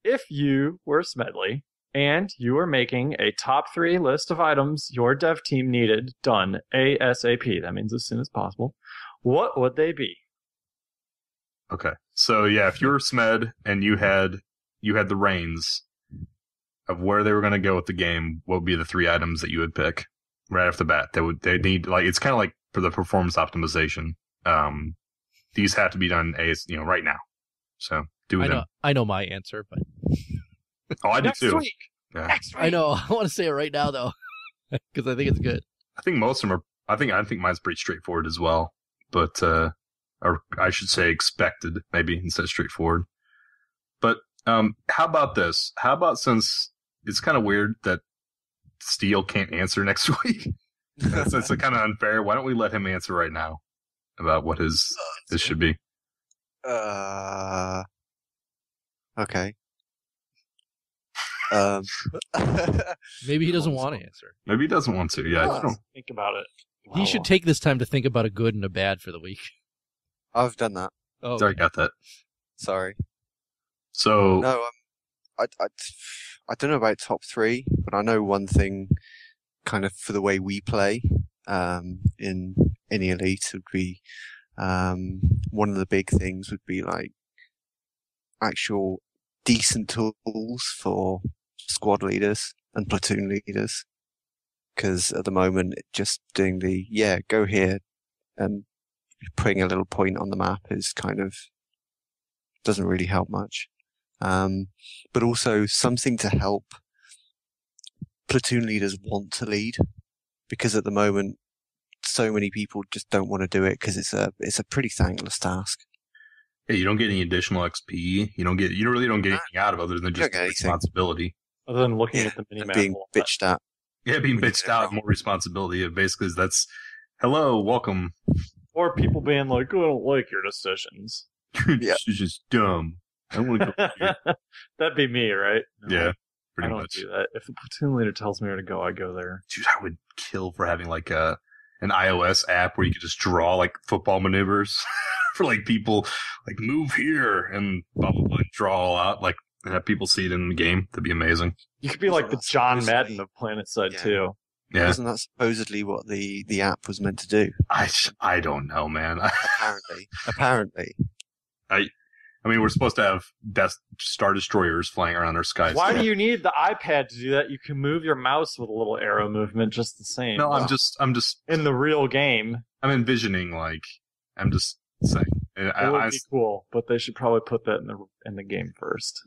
If you were Smedley and you were making a top 3 list of items your dev team needed done ASAP, that means as soon as possible, what would they be? Okay. So yeah, if you were Smed and you had the reins of where they were going to go with the game, what would be the 3 items that you would pick right off the bat? They need, like, it's kind of like for the performance optimization. These have to be done right now. So do it. I know my answer, but I do too. Week. Yeah. Next week. I know. I want to say it right now though, because I think it's good. I think most of them are. I think mine's pretty straightforward as well, but or I should say expected maybe instead of straightforward. But how about this? How about, since it's kind of weird that Steel can't answer next week, it's kind of unfair. Why don't we let him answer right now about what his should be? Okay. Maybe he doesn't want to answer. Maybe he doesn't want to. Yeah, I don't think about it. He should take this time to think about a good and a bad for the week. I've done that. Oh, sorry, got that. Sorry. So no, I don't know about top 3, but I know one thing, kind of for the way we play in Elite would be one of the big things would be like actual decent tools for squad leaders and platoon leaders. Because at the moment, just doing go here and putting a little point on the map is kind of doesn't really help much. But also something to help platoon leaders want to lead, because at the moment, so many people just don't want to do it because it's a pretty thankless task. Yeah, you don't get any additional XP. You really don't get anything out of other than just responsibility. Other than looking at the minimap, being bitched at. Yeah, being bitched out, more responsibility. Basically, that's hello, welcome. Or people being like, I don't like your decisions. This is just dumb. I don't want to go here. That'd be me, right? No, yeah, pretty I don't much. do that. If the platoon leader tells me where to go, I go there. Dude, I would kill for having like an iOS app where you could just draw like football maneuvers for like people, like move here and blah blah blah, draw all out, like, and have people see it in the game. That'd be amazing. You could be like the John Madden of PlanetSide too. Yeah. Wasn't that supposedly what the app was meant to do? I don't know, man. Apparently. I mean, we're supposed to have Star Destroyers flying around our skies. Why do you need the iPad to do that? You can move your mouse with a little arrow movement just the same. No, I'm just in the real game. I'm envisioning, like, I'm just saying. It would be cool, but they should probably put that in the game first.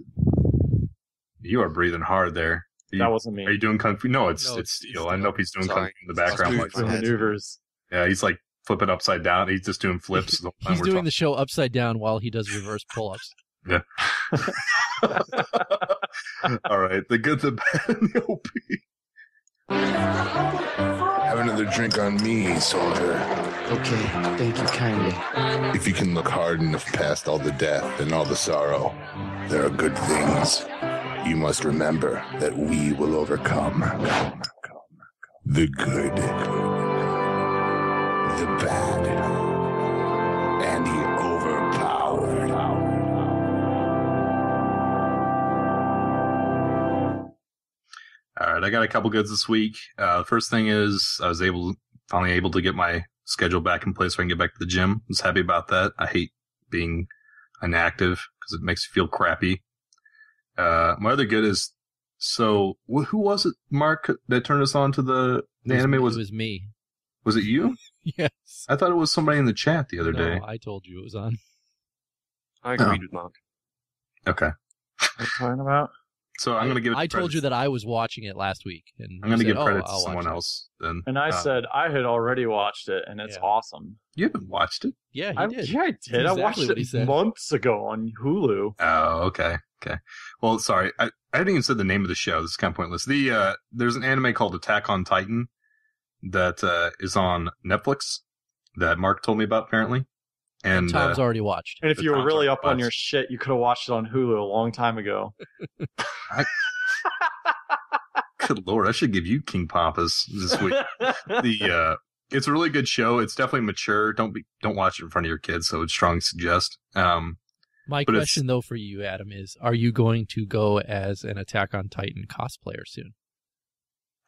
You are breathing hard there. That wasn't me. Are you doing kung fu? No, it's Steel. I know if he's doing kung fu in the background. Like maneuvers. Yeah, he's like flipping upside down. He's just doing flips. He's doing the show upside down while he does reverse pull-ups. Yeah. All right. The good, the bad, and the OP. Have another drink on me, soldier. Okay, thank you kindly. If you can look hard enough past all the death and all the sorrow, there are good things. You must remember that we will overcome. The good, the bad, and the overpowered. All right, I got a couple goods this week. The first thing is I was finally able to get my schedule back in place so I can get back to the gym. I was happy about that. I hate being inactive because it makes you feel crappy. My other good is, so who was it, Mark, that turned us on to the anime? It was me. Was it you? Yes. I thought it was somebody in the chat the other day. I told you it was on. I agreed with Mark. Okay. What are you talking about? So I'm going to give it I told you that I was watching it last week. And I'm going to give credit to someone else then. And I said I had already watched it, and it's awesome. You haven't watched it? Yeah, he did. Yeah, I did. Exactly I watched it months ago on Hulu. Oh, okay. Well, sorry. I haven't even said the name of the show. This is kind of pointless. There's an anime called Attack on Titan that is on Netflix. that Mark told me about, apparently. And Tom's already watched. And if you were really up on your shit, you could have watched it on Hulu a long time ago. Good Lord, I should give you King Pampas this week. It's a really good show. It's definitely mature. Don't watch it in front of your kids, so I would strongly suggest. My question, though, for you, Adam, is: are you going to go as an Attack on Titan cosplayer soon?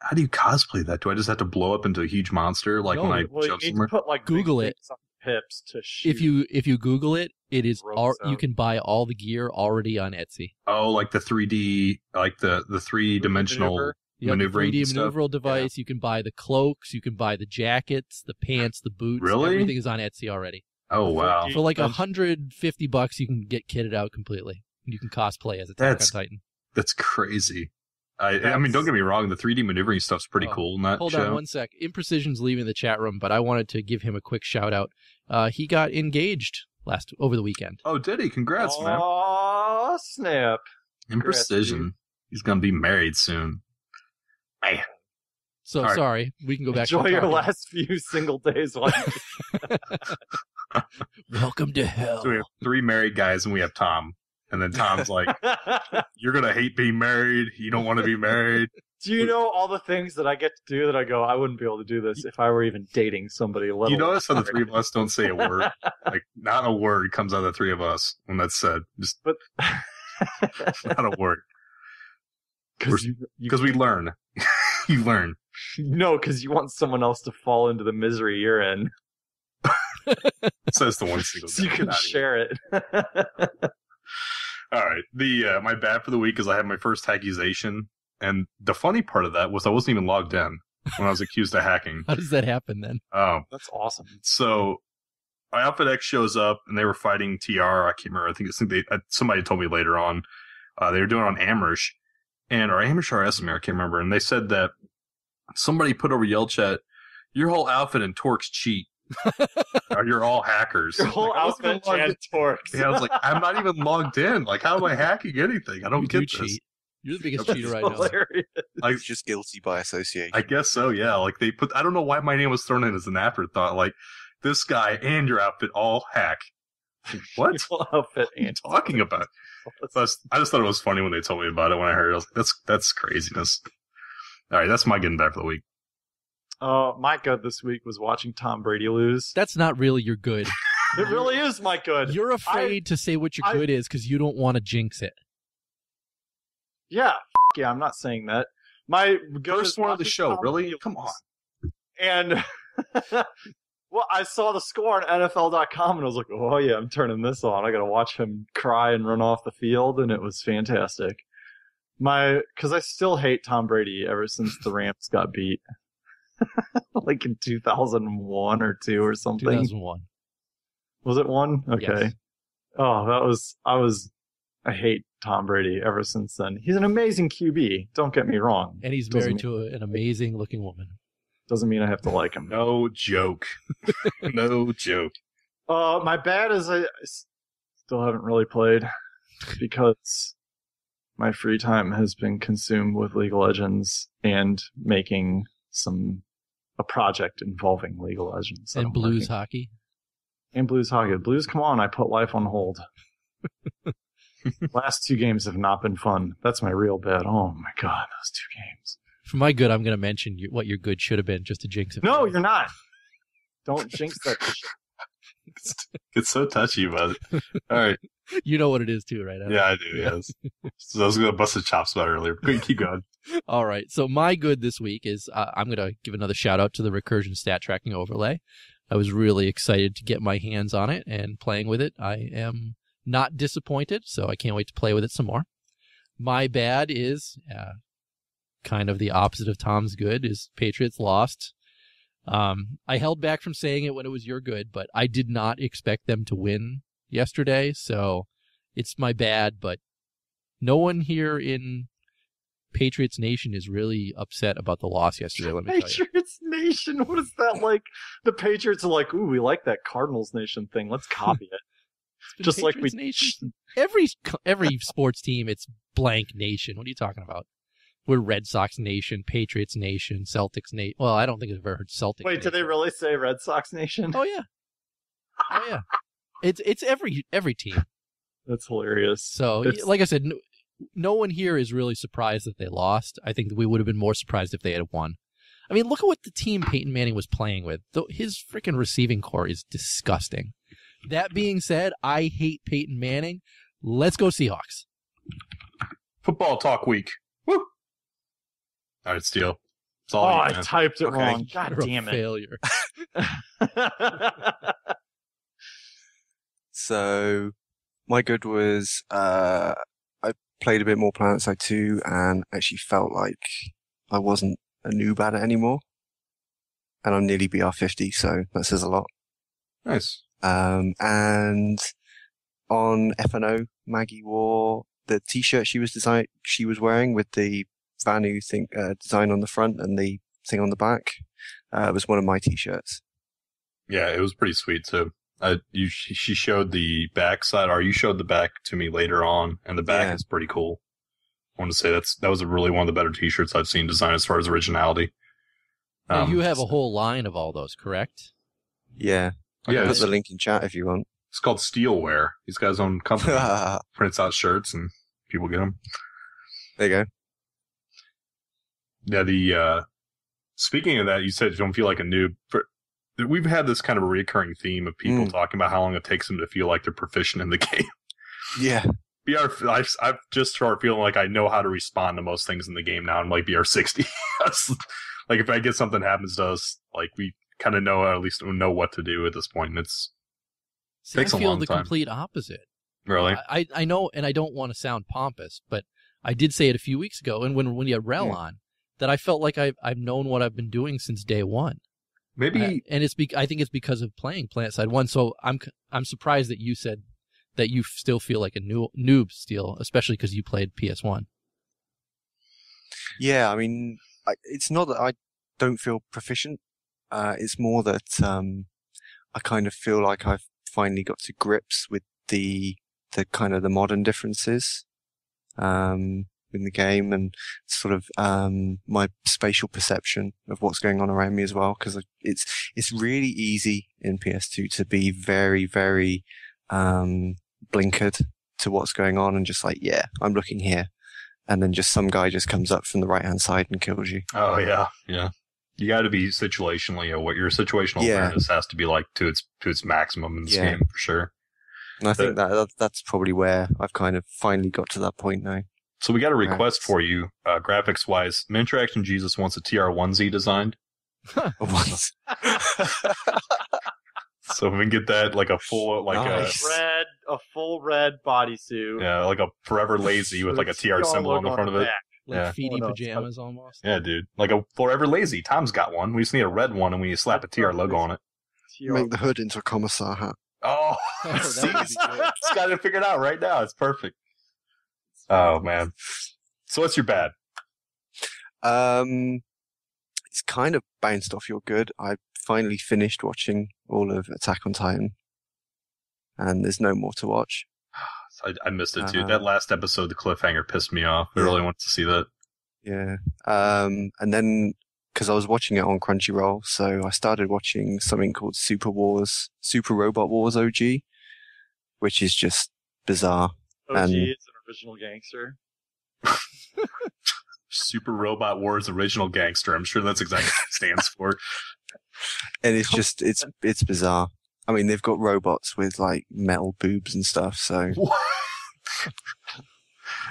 How do you cosplay that? Do I just have to blow up into a huge monster when I jump somewhere? Google it. Pips to shoot. If you Google it, it is you can buy all the gear already on Etsy. Oh, like the 3D, like the 3-dimensional maneuvering 3D stuff. maneuverable device. Yeah. You can buy the cloaks. You can buy the jackets, the pants, the boots. Really? Everything is on Etsy already. Oh wow! For like $150, you can get kitted out completely. You can cosplay as Attack on Titan. That's crazy. I mean, don't get me wrong. The 3D maneuvering stuff's pretty cool in that Hold show. on one sec. Imprecision's leaving the chat room, but I wanted to give him a quick shout out. He got engaged over the weekend. Oh, did he? Congrats, man. Oh, snap. Imprecision. He's going to be married soon. Man. So, right. Sorry. We can go back to your last few single days. Welcome to hell. So we have 3 married guys, and we have Tom. And then Tom's like, you're going to hate being married. You don't want to be married. Do you know all the things that I get to do that I go, I wouldn't be able to do this if I were even dating somebody. You notice how the 3 of us don't say a word? Like, not a word comes out of the 3 of us when that's said. Just not a word. Because we learn. You learn. No, because you want someone else to fall into the misery you're in. Says the one single so you can share it. All right. My bad for the week is I had my first accusation, and the funny part of that was I wasn't even logged in when I was accused of hacking. How does that happen then? Oh, that's awesome. So, my Outfit X shows up, and they were fighting TR. I can't remember. I think somebody told me later on. They were doing it on Amerish, or Amerish or Esmer, I can't remember. And they said that somebody put over Yell Chat, your whole outfit and Torkz cheat. You're all hackers. Your whole outfit and Torkz. Yeah, I was like, I'm not even logged in. Like, how am I hacking anything? I don't get this. Cheat. You're the biggest cheater right now. Like, just guilty by association. I guess so, yeah. Like, I don't know why my name was thrown in as an afterthought. Like, this guy and your outfit all hack. What? Your outfit what are you talking about? So I just thought it was funny when they told me about it when I heard it. I was like, that's craziness. All right, that's my getting back for the week. My good this week was watching Tom Brady lose. That's not really your good. It really is my good. You're afraid to say what your good is because you don't want to jinx it. Yeah, I'm not saying that. My first one of the show, really? Come on. And well, I saw the score on NFL.com and I was like, oh yeah, I'm turning this on. I got to watch him cry and run off the field, and it was fantastic. Because I still hate Tom Brady ever since the Rams got beat. Like in 2001 or 2 or something. 2001. Was it 1? Okay. Yes. Oh, I hate Tom Brady ever since then. He's an amazing QB. Don't get me wrong. And he's married to an amazing looking woman. Doesn't mean I have to like him. No joke. No joke. My bad is I still haven't really played because my free time has been consumed with League of Legends and making a project involving League of Legends. And Blues hockey. And Blues hockey. Blues, come on, I put life on hold. Last 2 games have not been fun. That's my real bad. Oh my god, those 2 games. For my good, I'm going to mention what your good should have been just to jinx it. No, you're not. Don't jinx that shit. It's so touchy about it. All right. You know what it is too, right? Yeah, I do, yes. So I was going to bust the chops about earlier. Keep going. All right. So my good this week is I'm going to give another shout out to the Recursion stat tracking overlay. I was really excited to get my hands on it and playing with it. I am not disappointed, so I can't wait to play with it some more. My bad is kind of the opposite of Tom's good, is Patriots lost. I held back from saying it when it was your good, but I did not expect them to win yesterday, so it's my bad, but no one here in Patriots Nation is really upset about the loss yesterday, let me tell you. Patriots Nation? What is that like? The Patriots are like, ooh, we like that Cardinals Nation thing. Let's copy it. Just Patriots like we... Nation. Every sports team, it's blank nation. What are you talking about? We're Red Sox Nation, Patriots Nation, Celtics Nation. Well, I don't think I've ever heard Celtics. Wait, Nation. did they really say Red Sox Nation? Oh yeah, oh yeah. It's every team. That's hilarious. So, like I said, no one here is really surprised that they lost. I think that we would have been more surprised if they had won. I mean, look at what the team Peyton Manning was playing with. His freaking receiving core is disgusting. That being said, I hate Peyton Manning. Let's go Seahawks. Football talk week. Woo! All right, Steel. It's all I typed it wrong. God You're damn a it. Failure. So, my good was, I played a bit more PlanetSide 2 and actually felt like I wasn't a noob at it anymore. And I'm nearly BR50, so that says a lot. Nice. And on FNO, Maggie wore the t-shirt she was wearing with the Vanu thing, design on the front and the thing on the back. It was one of my t-shirts. Yeah, it was pretty sweet too. She showed the back side, or you showed the back to me later on, and the back is pretty cool. I want to say that was really one of the better t-shirts I've seen designed as far as originality. You have a whole line of all those, correct? Yeah. I can put the link in chat if you want. It's called Steelwear. He's got his own company. Prints out shirts and people get them. There you Yeah, go. speaking of that, you said you don't feel like a noob. We've had this kind of a recurring theme of people talking about how long it takes them to feel like they're proficient in the game. Yeah. I've just started feeling like I know how to respond to most things in the game now. I'm like BR60. Like if I get something happens to us, like we kind of know, or at least know what to do at this point. And takes a long time. I feel the complete opposite. Really? I know, and I don't want to sound pompous, but I did say it a few weeks ago, and when you had Wrel on, that I felt like I've known what I've been doing since day one. Maybe, and I think it's because of playing PlanetSide 1. So I'm surprised that you said that you still feel like a noob, Steel, especially because you played PS1. Yeah, I mean, it's not that I don't feel proficient. It's more that I kind of feel like I've finally got to grips with the kind of the modern differences in the game, and sort of my spatial perception of what's going on around me as well. Because it's really easy in PS2 to be very, very blinkered to what's going on, and just like, yeah, I'm looking here, and then just some guy just comes up from the right hand side and kills you. Oh yeah. You got to be situationally, what your situational awareness has to be like to its maximum in this game for sure. And I think that's probably where I've kind of finally got to that point now. So we got a request for you, graphics wise. Miniature Action Jesus wants a TR1Z designed. What? So we can get that like a full a full red bodysuit. Yeah, like a Forever Lazy with like a TR symbol on the front of it. Like feety pajamas almost. Yeah, dude. Like a Forever Lazy. Tom's got one. We just need a red one, and we slap a TR logo on it. Make the hood into a commissar hat. Oh, see, it's got it figured out right now. It's perfect. Oh man. So what's your bad? It's kind of bounced off your good. I finally finished watching all of Attack on Titan, and there's no more to watch. I missed it too. That last episode, the cliffhanger pissed me off. I really wanted to see that. Yeah. And then, because I was watching it on Crunchyroll, so I started watching something called Super Robot Wars OG, which is just bizarre. OG is an original gangster. Super Robot Wars Original Gangster. I'm sure that's exactly what it stands for. And it's just, it's bizarre. I mean, they've got robots with like metal boobs and stuff, so. What?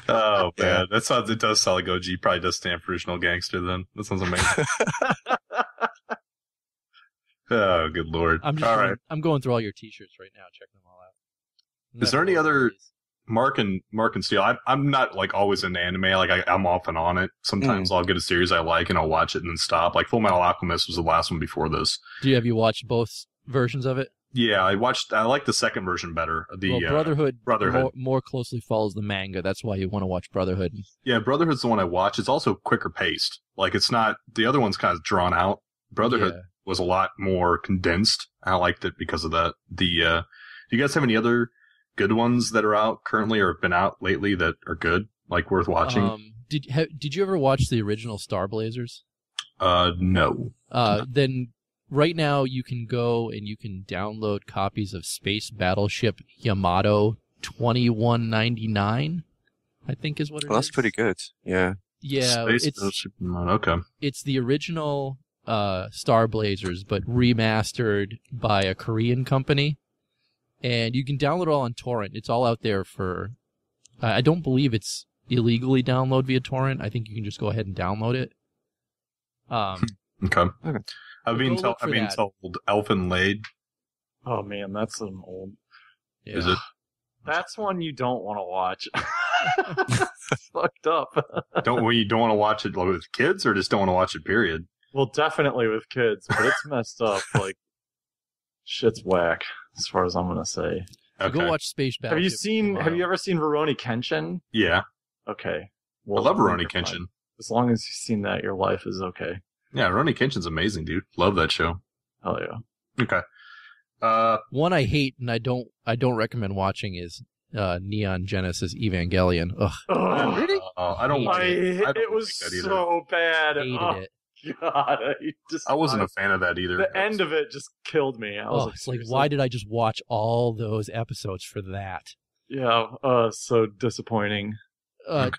Oh man, it does sound like OG. Probably does stand for Original Gangster then. That sounds amazing. Oh, good lord. I'm going through all your t-shirts right now, checking them all out. Is there any other Mark and Steel? I'm not like always into anime. Like I'm off and on it. Sometimes I'll get a series I like and I'll watch it and then stop. Like Full Metal Alchemist was the last one before this. Have you watched both versions of it? Yeah, I like the second version better. Brotherhood more closely follows the manga. That's why you want to watch Brotherhood. Yeah, Brotherhood's the one I watch. It's also quicker paced. Like it's not, the other one's kind of drawn out. Brotherhood was a lot more condensed. I liked it because of that. Do you guys have any other good ones that are out currently or have been out lately that are good, like worth watching? Did you ever watch the original Star Blazers? No. Then right now you can go and you can download copies of Space Battleship Yamato 2199, I think is what it is. That's pretty good. Yeah. Yeah, okay. It's the original Star Blazers, but remastered by a Korean company. And you can download it all on torrent. It's all out there for... I don't believe it's illegally download via torrent. I think you can just go ahead and download it. Okay. I've been told Elfin Laid. Oh man, that's an old... Yeah. Is it? That's one you don't want to watch. It's fucked up. You don't want to watch it with kids, or just don't want to watch it, period? Well, definitely with kids, but it's messed up. Like, shit's whack, as far as I'm going to say. Okay. Go watch Space Battleship. Have you ever seen Rurouni Kenshin? Yeah. Okay. Well, I love Rurouni Kenshin. As long as you've seen that, your life is okay. Yeah, Rurouni Kenshin's amazing, dude. Love that show. Hell yeah. Okay. One I hate and I don't recommend watching is Neon Genesis Evangelion. Ugh. Really? I don't like it. It was so bad. Hated it. God, I wasn't a fan of that either. The end of it just killed me. It's like, why did I just watch all those episodes for that? Yeah, so disappointing.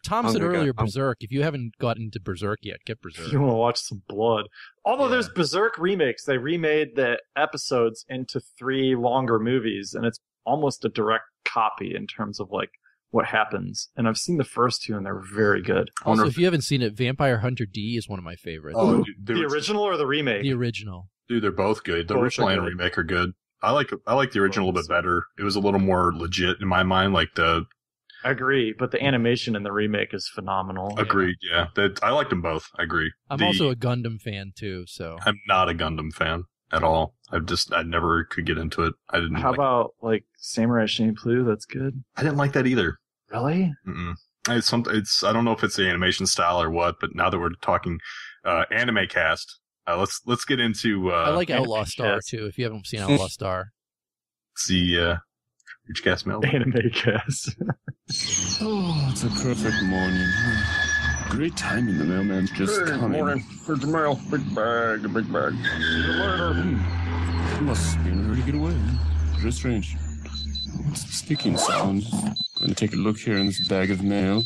Tom said earlier, Berserk. If you haven't gotten into Berserk yet, get Berserk. You want to watch some blood. Although there's Berserk remakes. They remade the episodes into 3 longer movies, and it's almost a direct copy in terms of like what happens. And I've seen the first 2, and they're very good. Also, if you haven't seen it, Vampire Hunter D is one of my favorites. Oh, the original or the remake? The original. Dude, they're both good. The original and remake are good. I like the original a little bit better. It was a little more legit in my mind. Like I agree, but the animation in the remake is phenomenal. Agreed, yeah. I liked them both. I agree. I'm also a Gundam fan too, so I'm not a Gundam fan at all. I never could get into it. I didn't. How about like Samurai Champloo? That's good. I didn't like that either. Really? Mm-mm. I don't know if it's the animation style or what, but now that we're talking anime cast, let's get into. I like Outlaw Star too. If you haven't seen Outlaw Star, see which cast mail? Anime cast. Oh, it's a perfect morning. Great timing, the mailman's just coming. Morning. Here's the mail. Big bag. See you later. Must be in a hurry to get away. Very strange. What's the sticking sound? Going to take a look here in this bag of mail.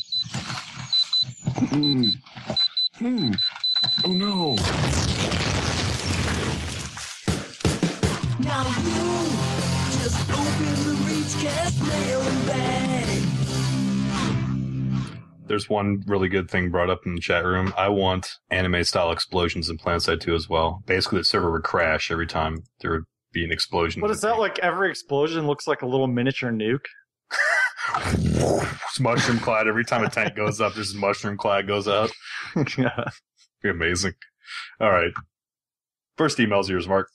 Oh no! Now you just open the Reachcast mail bag. There's one really good thing brought up in the chat room. I want anime-style explosions in PlanetSide 2 as well. Basically, the server would crash every time there would be an explosion. What is that? Like every explosion looks like a little miniature nuke? It's mushroom clad. Every time a tank goes up, there's a mushroom clad goes out. Yeah. Be amazing. All right. First email's yours, Mark.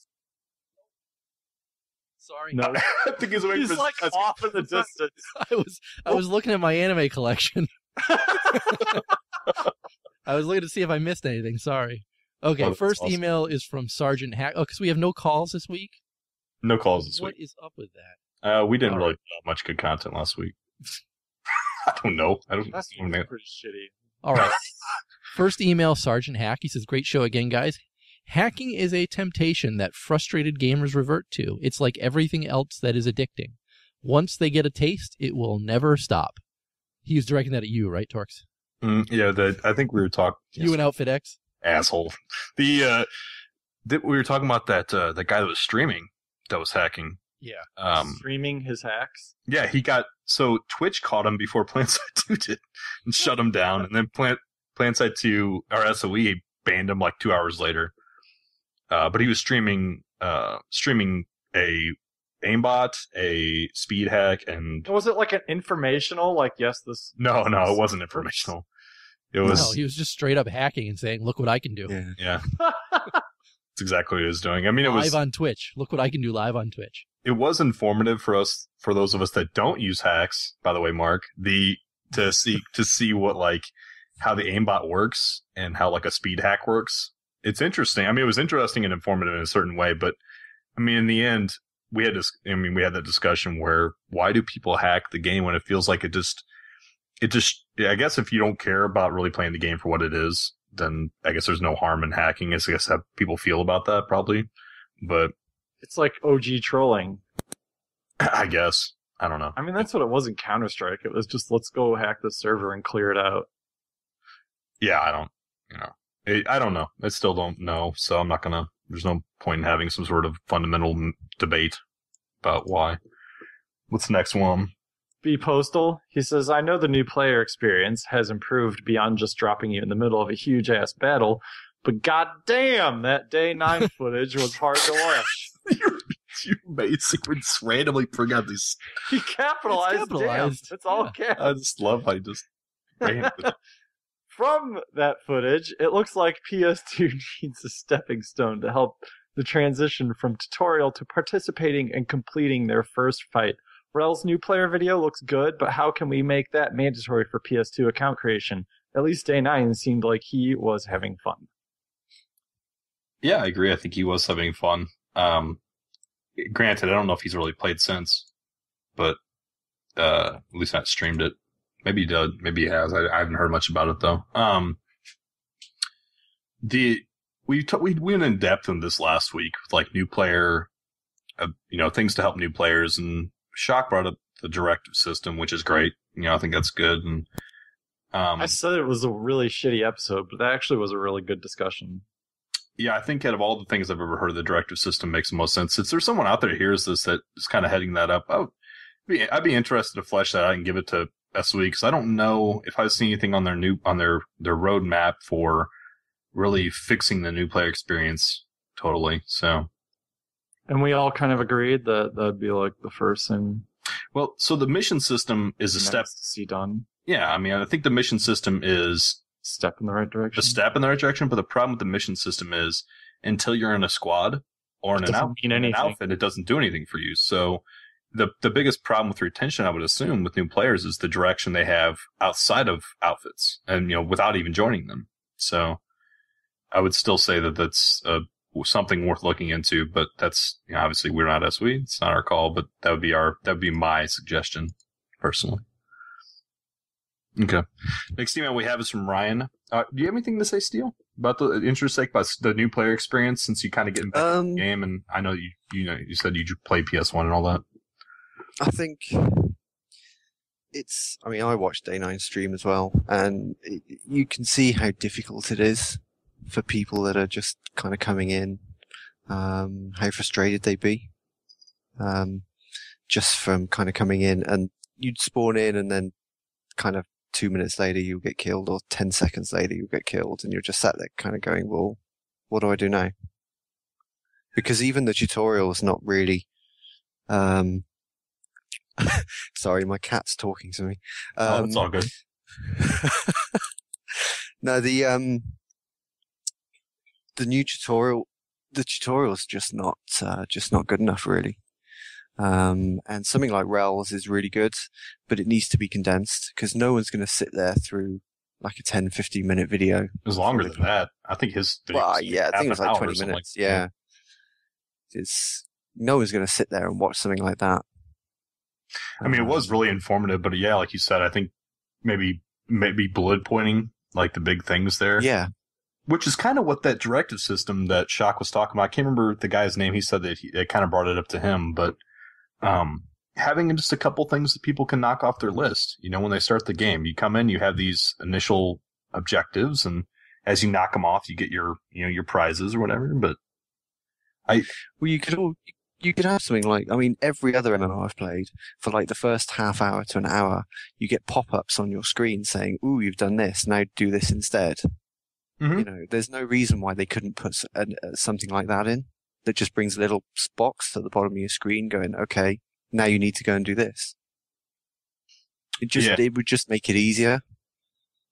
Sorry. No. I think he's waiting for like off in the distance. I was looking at my anime collection. I was looking to see if I missed anything. Sorry. Okay, first awesome. Email is from Sergeant Hack. Oh, because we have no calls this week? No calls this week. What is up with that? We didn't really have much good content last week. I don't know. That's pretty shitty. All right. First email, Sergeant Hack. He says, great show again, guys. Hacking is a temptation that frustrated gamers revert to. It's like everything else that is addicting. Once they get a taste, it will never stop. He was directing that at you, right, Torkz? Yeah, I think we were talking... You and Outfit X? Asshole. We were talking about that guy that was streaming, that was hacking. Yeah. Streaming his hacks? Yeah, so Twitch caught him before PlanetSide 2 did and shut him down. And then PlanetSide 2, or SOE, banned him like 2 hours later. But he was streaming a aimbot, a speed hack, and... Was it like an informational, like, yes, this... No, it wasn't informational. It was... No, he was just straight up hacking and saying, look what I can do. Yeah. That's exactly what he was doing. I mean, it was... Live on Twitch. Look what I can do live on Twitch. It was informative for those of us that don't use hacks, by the way, Mark, to see what, like, how the aimbot works and how, like, a speed hack works. It's interesting. I mean, it was interesting and informative in a certain way, but, I mean, in the end... We had that discussion where why do people hack the game when it feels like it just I guess if you don't care about really playing the game for what it is, then I guess there's no harm in hacking. I guess how people feel about that probably, but it's like OG trolling. I guess. I don't know. I mean, that's what it was in Counter-Strike. It was just, let's go hack the server and clear it out. Yeah, I don't know. I still don't know, so I'm not gonna, there's no point in having some sort of fundamental debate about why. What's the next one? B Postal, he says, I know the new player experience has improved beyond just dropping you in the middle of a huge-ass battle, but goddamn, that day 9 footage was hard to watch. You basically just randomly bring out these. He capitalized. Damn. It's all caps. I just love how you just ran with it. From that footage, it looks like PS2 needs a stepping stone to help the transition from tutorial to participating and completing their first fight. Wrel's new player video looks good, but how can we make that mandatory for PS2 account creation? At least Day 9 seemed like he was having fun. Yeah, I agree. I think he was having fun. Granted, I don't know if he's really played since, but at least not streamed it. Maybe he did. Maybe he has. I haven't heard much about it though. We went in depth in this last week with like new player, things to help new players, and Shock brought up the directive system, which is great. I think that's good. And I said it was a really shitty episode, but that actually was a really good discussion. Yeah, I think out of all the things I've ever heard, the directive system makes the most sense. If there's someone out there who hears this that is kind of heading that up, I'd be interested to flesh that out and give it to SOE, because I don't know if I've seen anything on their roadmap for really fixing the new player experience totally. So, and we all kind of agreed that that'd be like the first thing. Well, so the mission system is a step to see done. Yeah, I mean, I think the mission system is step in the right direction. A step in the right direction, but the problem with the mission system is until you're in a squad or in an outfit, it doesn't do anything for you. So the biggest problem with retention, I would assume, with new players is the direction they have outside of outfits and, without even joining them. So I would still say that that's something worth looking into, but that's, obviously we're not SOE. It's not our call, but that would be my suggestion personally. Okay. Next email we have is from Ryan. Do you have anything to say, Steel, about the intersect, about the new player experience, since you kind of get back in the game? And I know you said you play PS1 and all that. I think I watched Day 9 stream as well, and you can see how difficult it is for people that are just kind of coming in, how frustrated they'd be, just from kind of coming in, and you'd spawn in and then kind of 2 minutes later you'll get killed, or 10 seconds later you'll get killed, and you're just sat there kind of going, well, what do I do now? Because even the tutorial is not really, sorry, my cat's talking to me. It's all good. No, the new tutorial, the tutorial's just not good enough, really. And something like Wrel's is really good, but it needs to be condensed, because no one's going to sit there through like a 10, 15 minute video. It was longer than that. I think his video I think it was like 20 minutes. Yeah. No one's going to sit there and watch something like that. I mean, it was really informative, but yeah, like you said, I think maybe bullet pointing, like the big things there. Yeah. Which is kind of what that directive system that Shock was talking about. I can't remember the guy's name. He said that it kind of brought it up to him, but having just a couple things that people can knock off their list. When they start the game, you come in, you have these initial objectives, and as you knock them off, you get your prizes or whatever. But you could have something like, every other MMO I've played, for like the first half hour to an hour, you get pop-ups on your screen saying, "Ooh, you've done this. Now do this instead." Mm-hmm. There's no reason why they couldn't put something like that in. That just brings a little box to the bottom of your screen going, okay, now you need to go and do this. It would just make it easier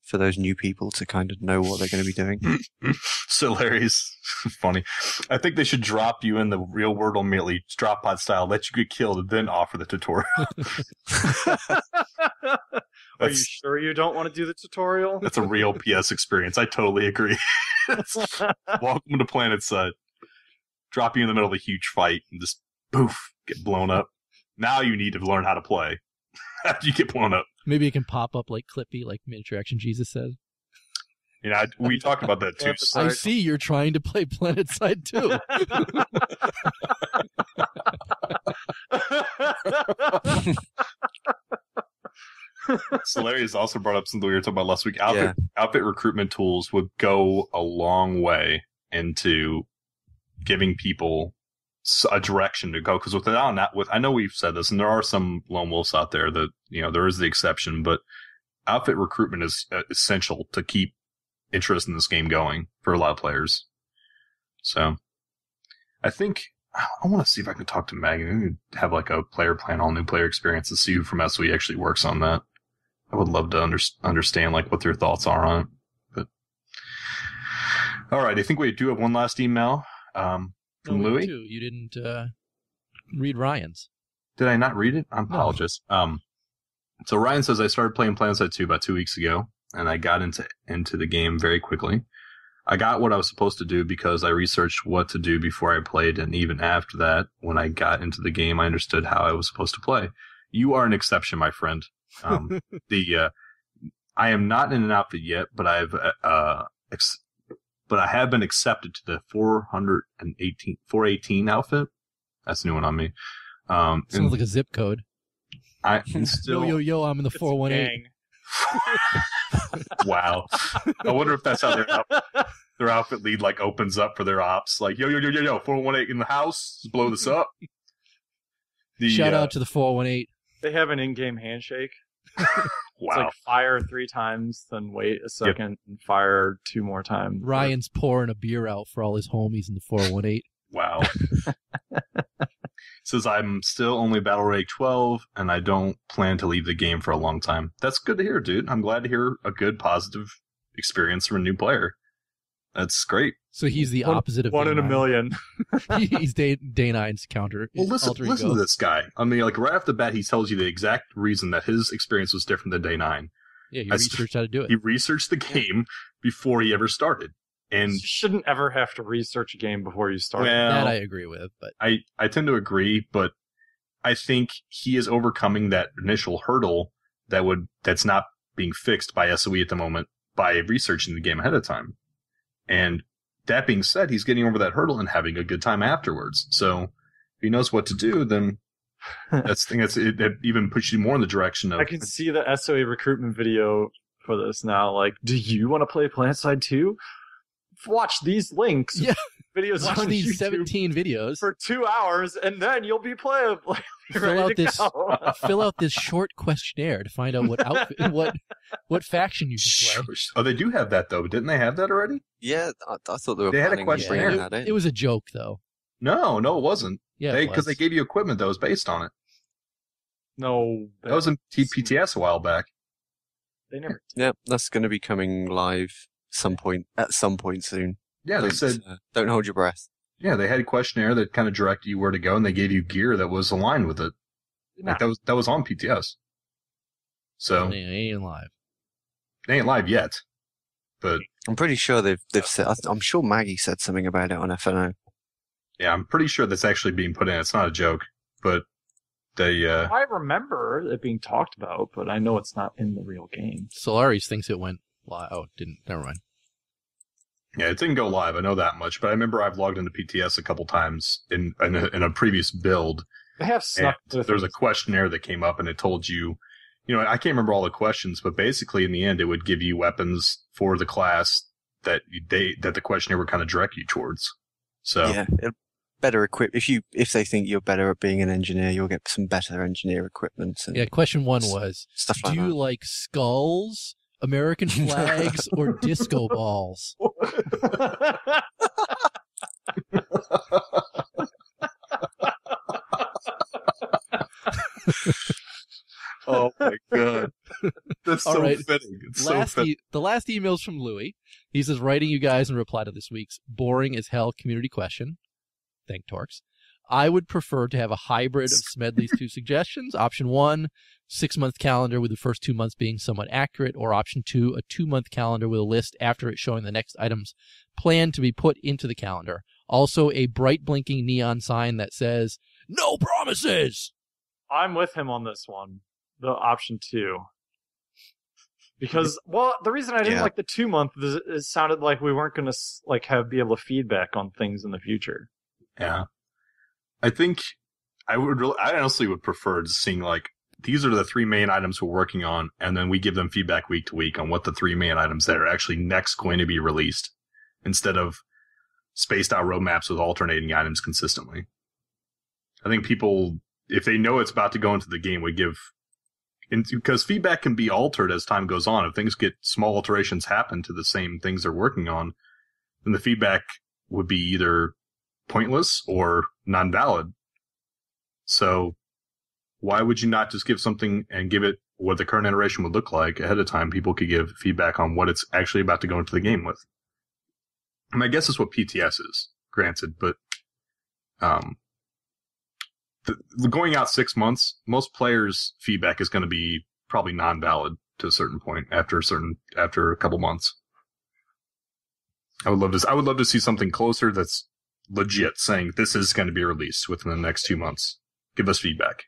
for those new people to kind of know what they're going to be doing. So Larry's funny. I think they should drop you in the real world immediately, drop pod style, let you get killed, and then offer the tutorial. Are you sure you don't want to do the tutorial? That's a real PS experience. I totally agree. Welcome to Planet Side. Drop you in the middle of a huge fight and just poof, get blown up. Now you need to learn how to play. after you get blown up. Maybe it can pop up like Clippy, like Miniature Action Jesus says. You know, we talked about that too. I see you're trying to play PlanetSide 2. Solarius also brought up something we were talking about last week. Outfit recruitment tools would go a long way into giving people a direction to go. Because I know we've said this, and there are some lone wolves out there that, you know, there is the exception, but outfit recruitment is essential to keep interest in this game going for a lot of players. So I think I want to see if I can talk to Maggie and have like a player plan, all new player experience, and see who from SOE actually works on that. I would love to understand like what their thoughts are on it. But all right, I think we do have one last email from Louis. You didn't read Ryan's. Did I not read it? I apologize. So Ryan says, I started playing PlanetSide 2 about 2 weeks ago, and I got into the game very quickly. I got what I was supposed to do because I researched what to do before I played, and even after that, when I got into the game, I understood how I was supposed to play. You are an exception, my friend. I am not in an outfit yet, but I have been accepted to the 418 outfit. That's a new one on me. Sounds like a zip code. I'm still yo, I'm in the 418. Wow. I wonder if that's how their outfit lead like opens up for their ops. Like, yo, 418 in the house. Let's blow this up. Shout out to the 418. They have an in-game handshake. Wow. It's like fire 3 times, then wait a second, and fire 2 more times. Ryan's pouring a beer out for all his homies in the 418. Wow. Says, I'm still only battle rank 12, and I don't plan to leave the game for a long time. That's good to hear, dude. I'm glad to hear a good, positive experience from a new player. That's great. So he's the opposite of one in a million. He's Day 9's counter. Well, listen to this guy. I mean, like, right off the bat, he tells you the exact reason that his experience was different than Day 9. Yeah, he researched how to do it. He researched the game before he ever started. And you shouldn't ever have to research a game before you start. Well, that I agree with, but I tend to agree, but I think he is overcoming that initial hurdle that's not being fixed by SOE at the moment by researching the game ahead of time. And that being said, he's getting over that hurdle and having a good time afterwards. So if he knows what to do, then it even pushes you more in the direction of... I can see the SOE recruitment video for this now. Like, do you want to play PlanetSide 2? Watch these links. Yeah. Videos Watch on these YouTube 17 videos for 2 hours, and then you'll be playable. Fill out this short questionnaire to find out what faction you should play. Oh, they do have that though. Didn't they have that already? Yeah, I thought they were. They had a questionnaire. It was a joke though. No, it wasn't. Yeah, because they gave you equipment that was based on it. No, that was in PTS a while back. They never. Yeah, that's going to be coming live at some point soon. Yeah, they said don't hold your breath. Yeah, they had a questionnaire that kind of directed you where to go, and they gave you gear that was aligned with it. Like that was on PTS. So they ain't live. They ain't live yet, but I'm pretty sure they've said. I'm sure Maggie said something about it on FNO. Yeah, I'm pretty sure that's actually being put in. It's not a joke, but they. I remember it being talked about, but I know it's not in the real game. Solaris thinks it went live. Oh, it didn't. Never mind. Yeah, it didn't go live. I know that much, but I remember I've logged into PTS a couple times in a previous build. They have snuck. There was a questionnaire that came up, and it told you, I can't remember all the questions, but basically in the end, it would give you weapons for the class that the questionnaire would kind of direct you towards. So yeah, better equip. If they think you're better at being an engineer, you'll get some better engineer equipment. Yeah. Question 1 was: stuff like do you like skulls, American flags, or disco balls? Oh my god. That's so right. fitting. It's so fitting. The last email's from Louis. He says, writing you guys in reply to this week's boring as hell community question. Thank Torkz. I would prefer to have a hybrid of Smedley's 2 suggestions. Option 1, 6-month calendar with the first 2 months being somewhat accurate, or option 2, a 2-month calendar with a list after it showing the next items planned to be put into the calendar. Also, a bright blinking neon sign that says, "No promises!" I'm with him on this one. the option 2. Because, well, the reason I didn't like the 2 month is it sounded like we weren't going to be able to feedback on things in the future. Yeah. I think I honestly would prefer just seeing like, these are the 3 main items we're working on, and then we give them feedback week to week on what the 3 main items that are actually next going to be released, instead of spaced out roadmaps with alternating items consistently. I think people, if they know it's about to go into the game, would give, because feedback can be altered as time goes on. If things get small alterations happen to the same things they're working on, then the feedback would be either pointless or non-valid. So why would you not just give something and give it what the current iteration would look like ahead of time? People could give feedback on what it's actually about to go into the game with. I mean, I guess that's what PTS is, granted, but the going out 6 months, most players' feedback is going to be probably non-valid to a certain point after a couple months. I would love to see something closer that's legit, saying this is going to be released within the next 2 months. Give us feedback.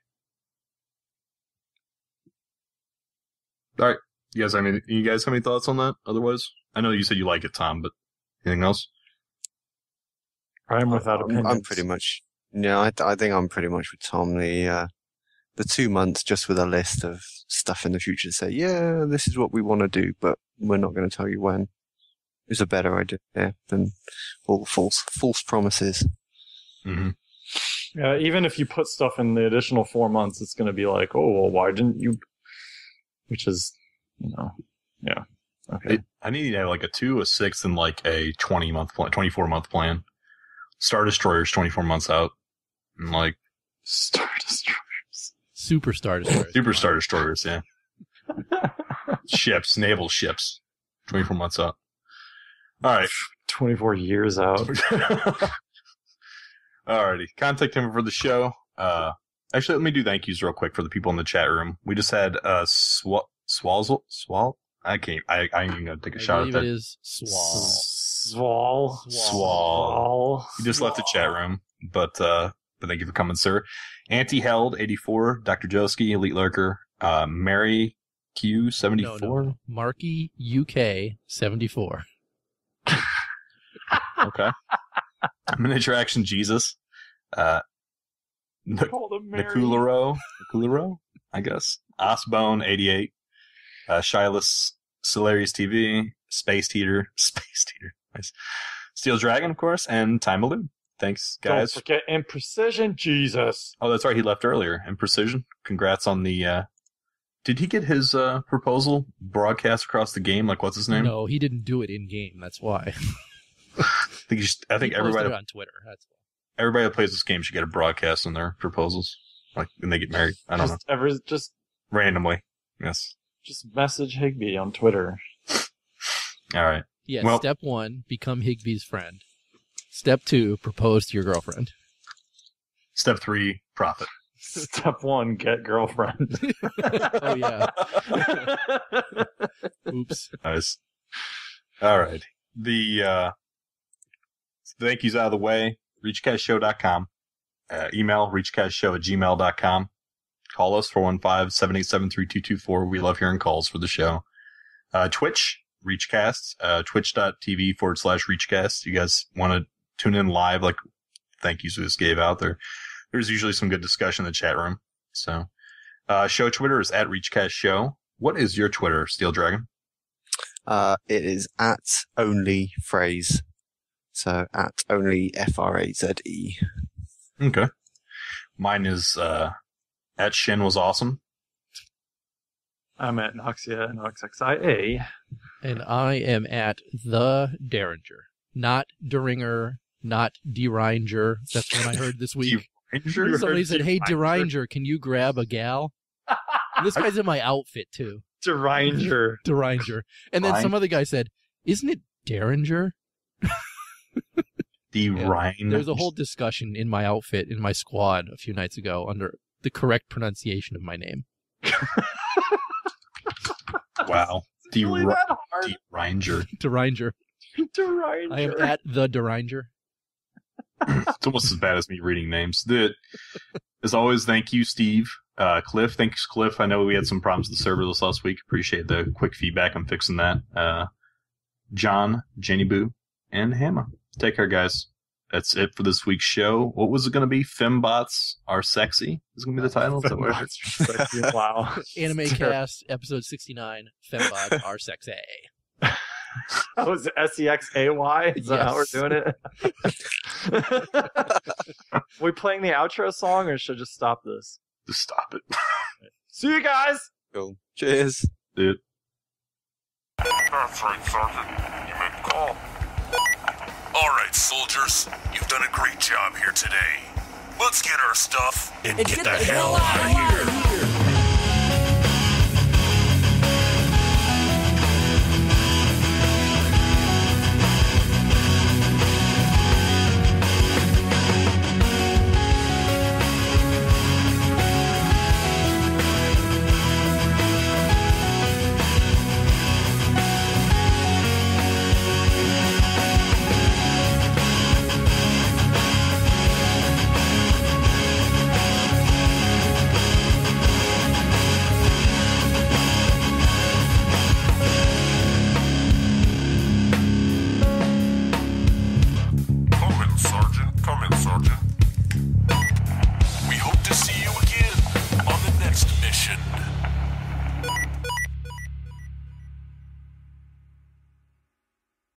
All right, you guys have any thoughts on that? Otherwise, I know you said you like it, Tom, but anything else? I'm without opinions. I'm pretty much. Yeah, I think I'm pretty much with Tom. The 2 months just with a list of stuff in the future to say, yeah, this is what we want to do, but we're not going to tell you when, is a better idea than all false promises. Mm-hmm. Yeah, even if you put stuff in the additional 4 months, it's going to be like, oh, well, why didn't you? Which is, yeah. Okay. I need to have like a 2, a 6, and like a 24-month plan. Star Destroyer's 24 months out. And like Star Destroyers. Super Star Destroyers. Super Star Destroyers, yeah. Ships, naval ships. 24 months out. All right. 24 years out. Alrighty. Contact him for the show. Actually, let me do thank yous real quick for the people in the chat room. We just had Swal. I ain't even gonna take a shot at that. It is Swal. He just left the chat room, but thank you for coming, sir. Anti-Held 84, Dr. Joski, Elite Lurker, Mary Q 74. No. Marky UK 74. Okay. Miniature Action Jesus. Niculero, I guess. Osbone 88. Shyless Solarius TV. Space Heater. Nice. SteelDragon, of course, and Time Elude. Thanks, guys. Don't forget Imprecision Jesus. Oh, that's right. He left earlier. Imprecision. Congrats on the. Did he get his proposal broadcast across the game? Like, what's his name? No, he didn't do it in game. That's why. I think everybody on Twitter. That's why. Everybody that plays this game should get a broadcast on their proposals, like when they get married. I don't know. Just randomly. Yes. Just message Higby on Twitter. All right. Yeah. Well, step 1, become Higby's friend. Step 2, propose to your girlfriend. Step 3, profit. Step 1, get girlfriend. Oh yeah. Oops. Nice. All right. The thank yous out of the way. ReachCastShow.com. Email reachcastshow@gmail.com. Call us 415-787-3224. We love hearing calls for the show. Twitch, Reachcast, twitch.tv/Reachcast. You guys want to tune in live, like thank yous we just gave out there. There's usually some good discussion in the chat room. So, show Twitter is @ReachCastShow. What is your Twitter, SteelDragon? It is @onlyphrase. So @onlyFRAZE. Okay. Mine is @Shin was awesome. I'm @Noxia, NOXXIA. And I am @the Deringer. Not Deringer, not Deringer. That's what I heard this week. Somebody said, hey, Deringer, can you grab a gal? And this guy's in my outfit, too. Deringer. And then some other guy said, isn't it Deringer? Deringer. There was a whole discussion in my outfit, in my squad, a few nights ago, under the correct pronunciation of my name. Wow. Deringer. Deringer. I am @the Deringer. It's almost as bad as me reading names. The As always, thank you, Steve. Cliff, thanks, Cliff. I know we had some problems with the server this last week. Appreciate the quick feedback on fixing that. John, Jenny Boo, and Hamma. Take care, guys. That's it for this week's show. What was it going to be? Fembots Are Sexy is going to be the title? Wow. Anime Cast, episode 69, Fembots Are Sexy. Oh, is it SEXAY? Is that how we're doing it? We playing the outro song, or should I just stop this? Just stop it. See you guys! Cool. Cheers. Dude. That's right, Sergeant. You made the call. All right, soldiers. You've done a great job here today. Let's get our stuff and get the hell out of here.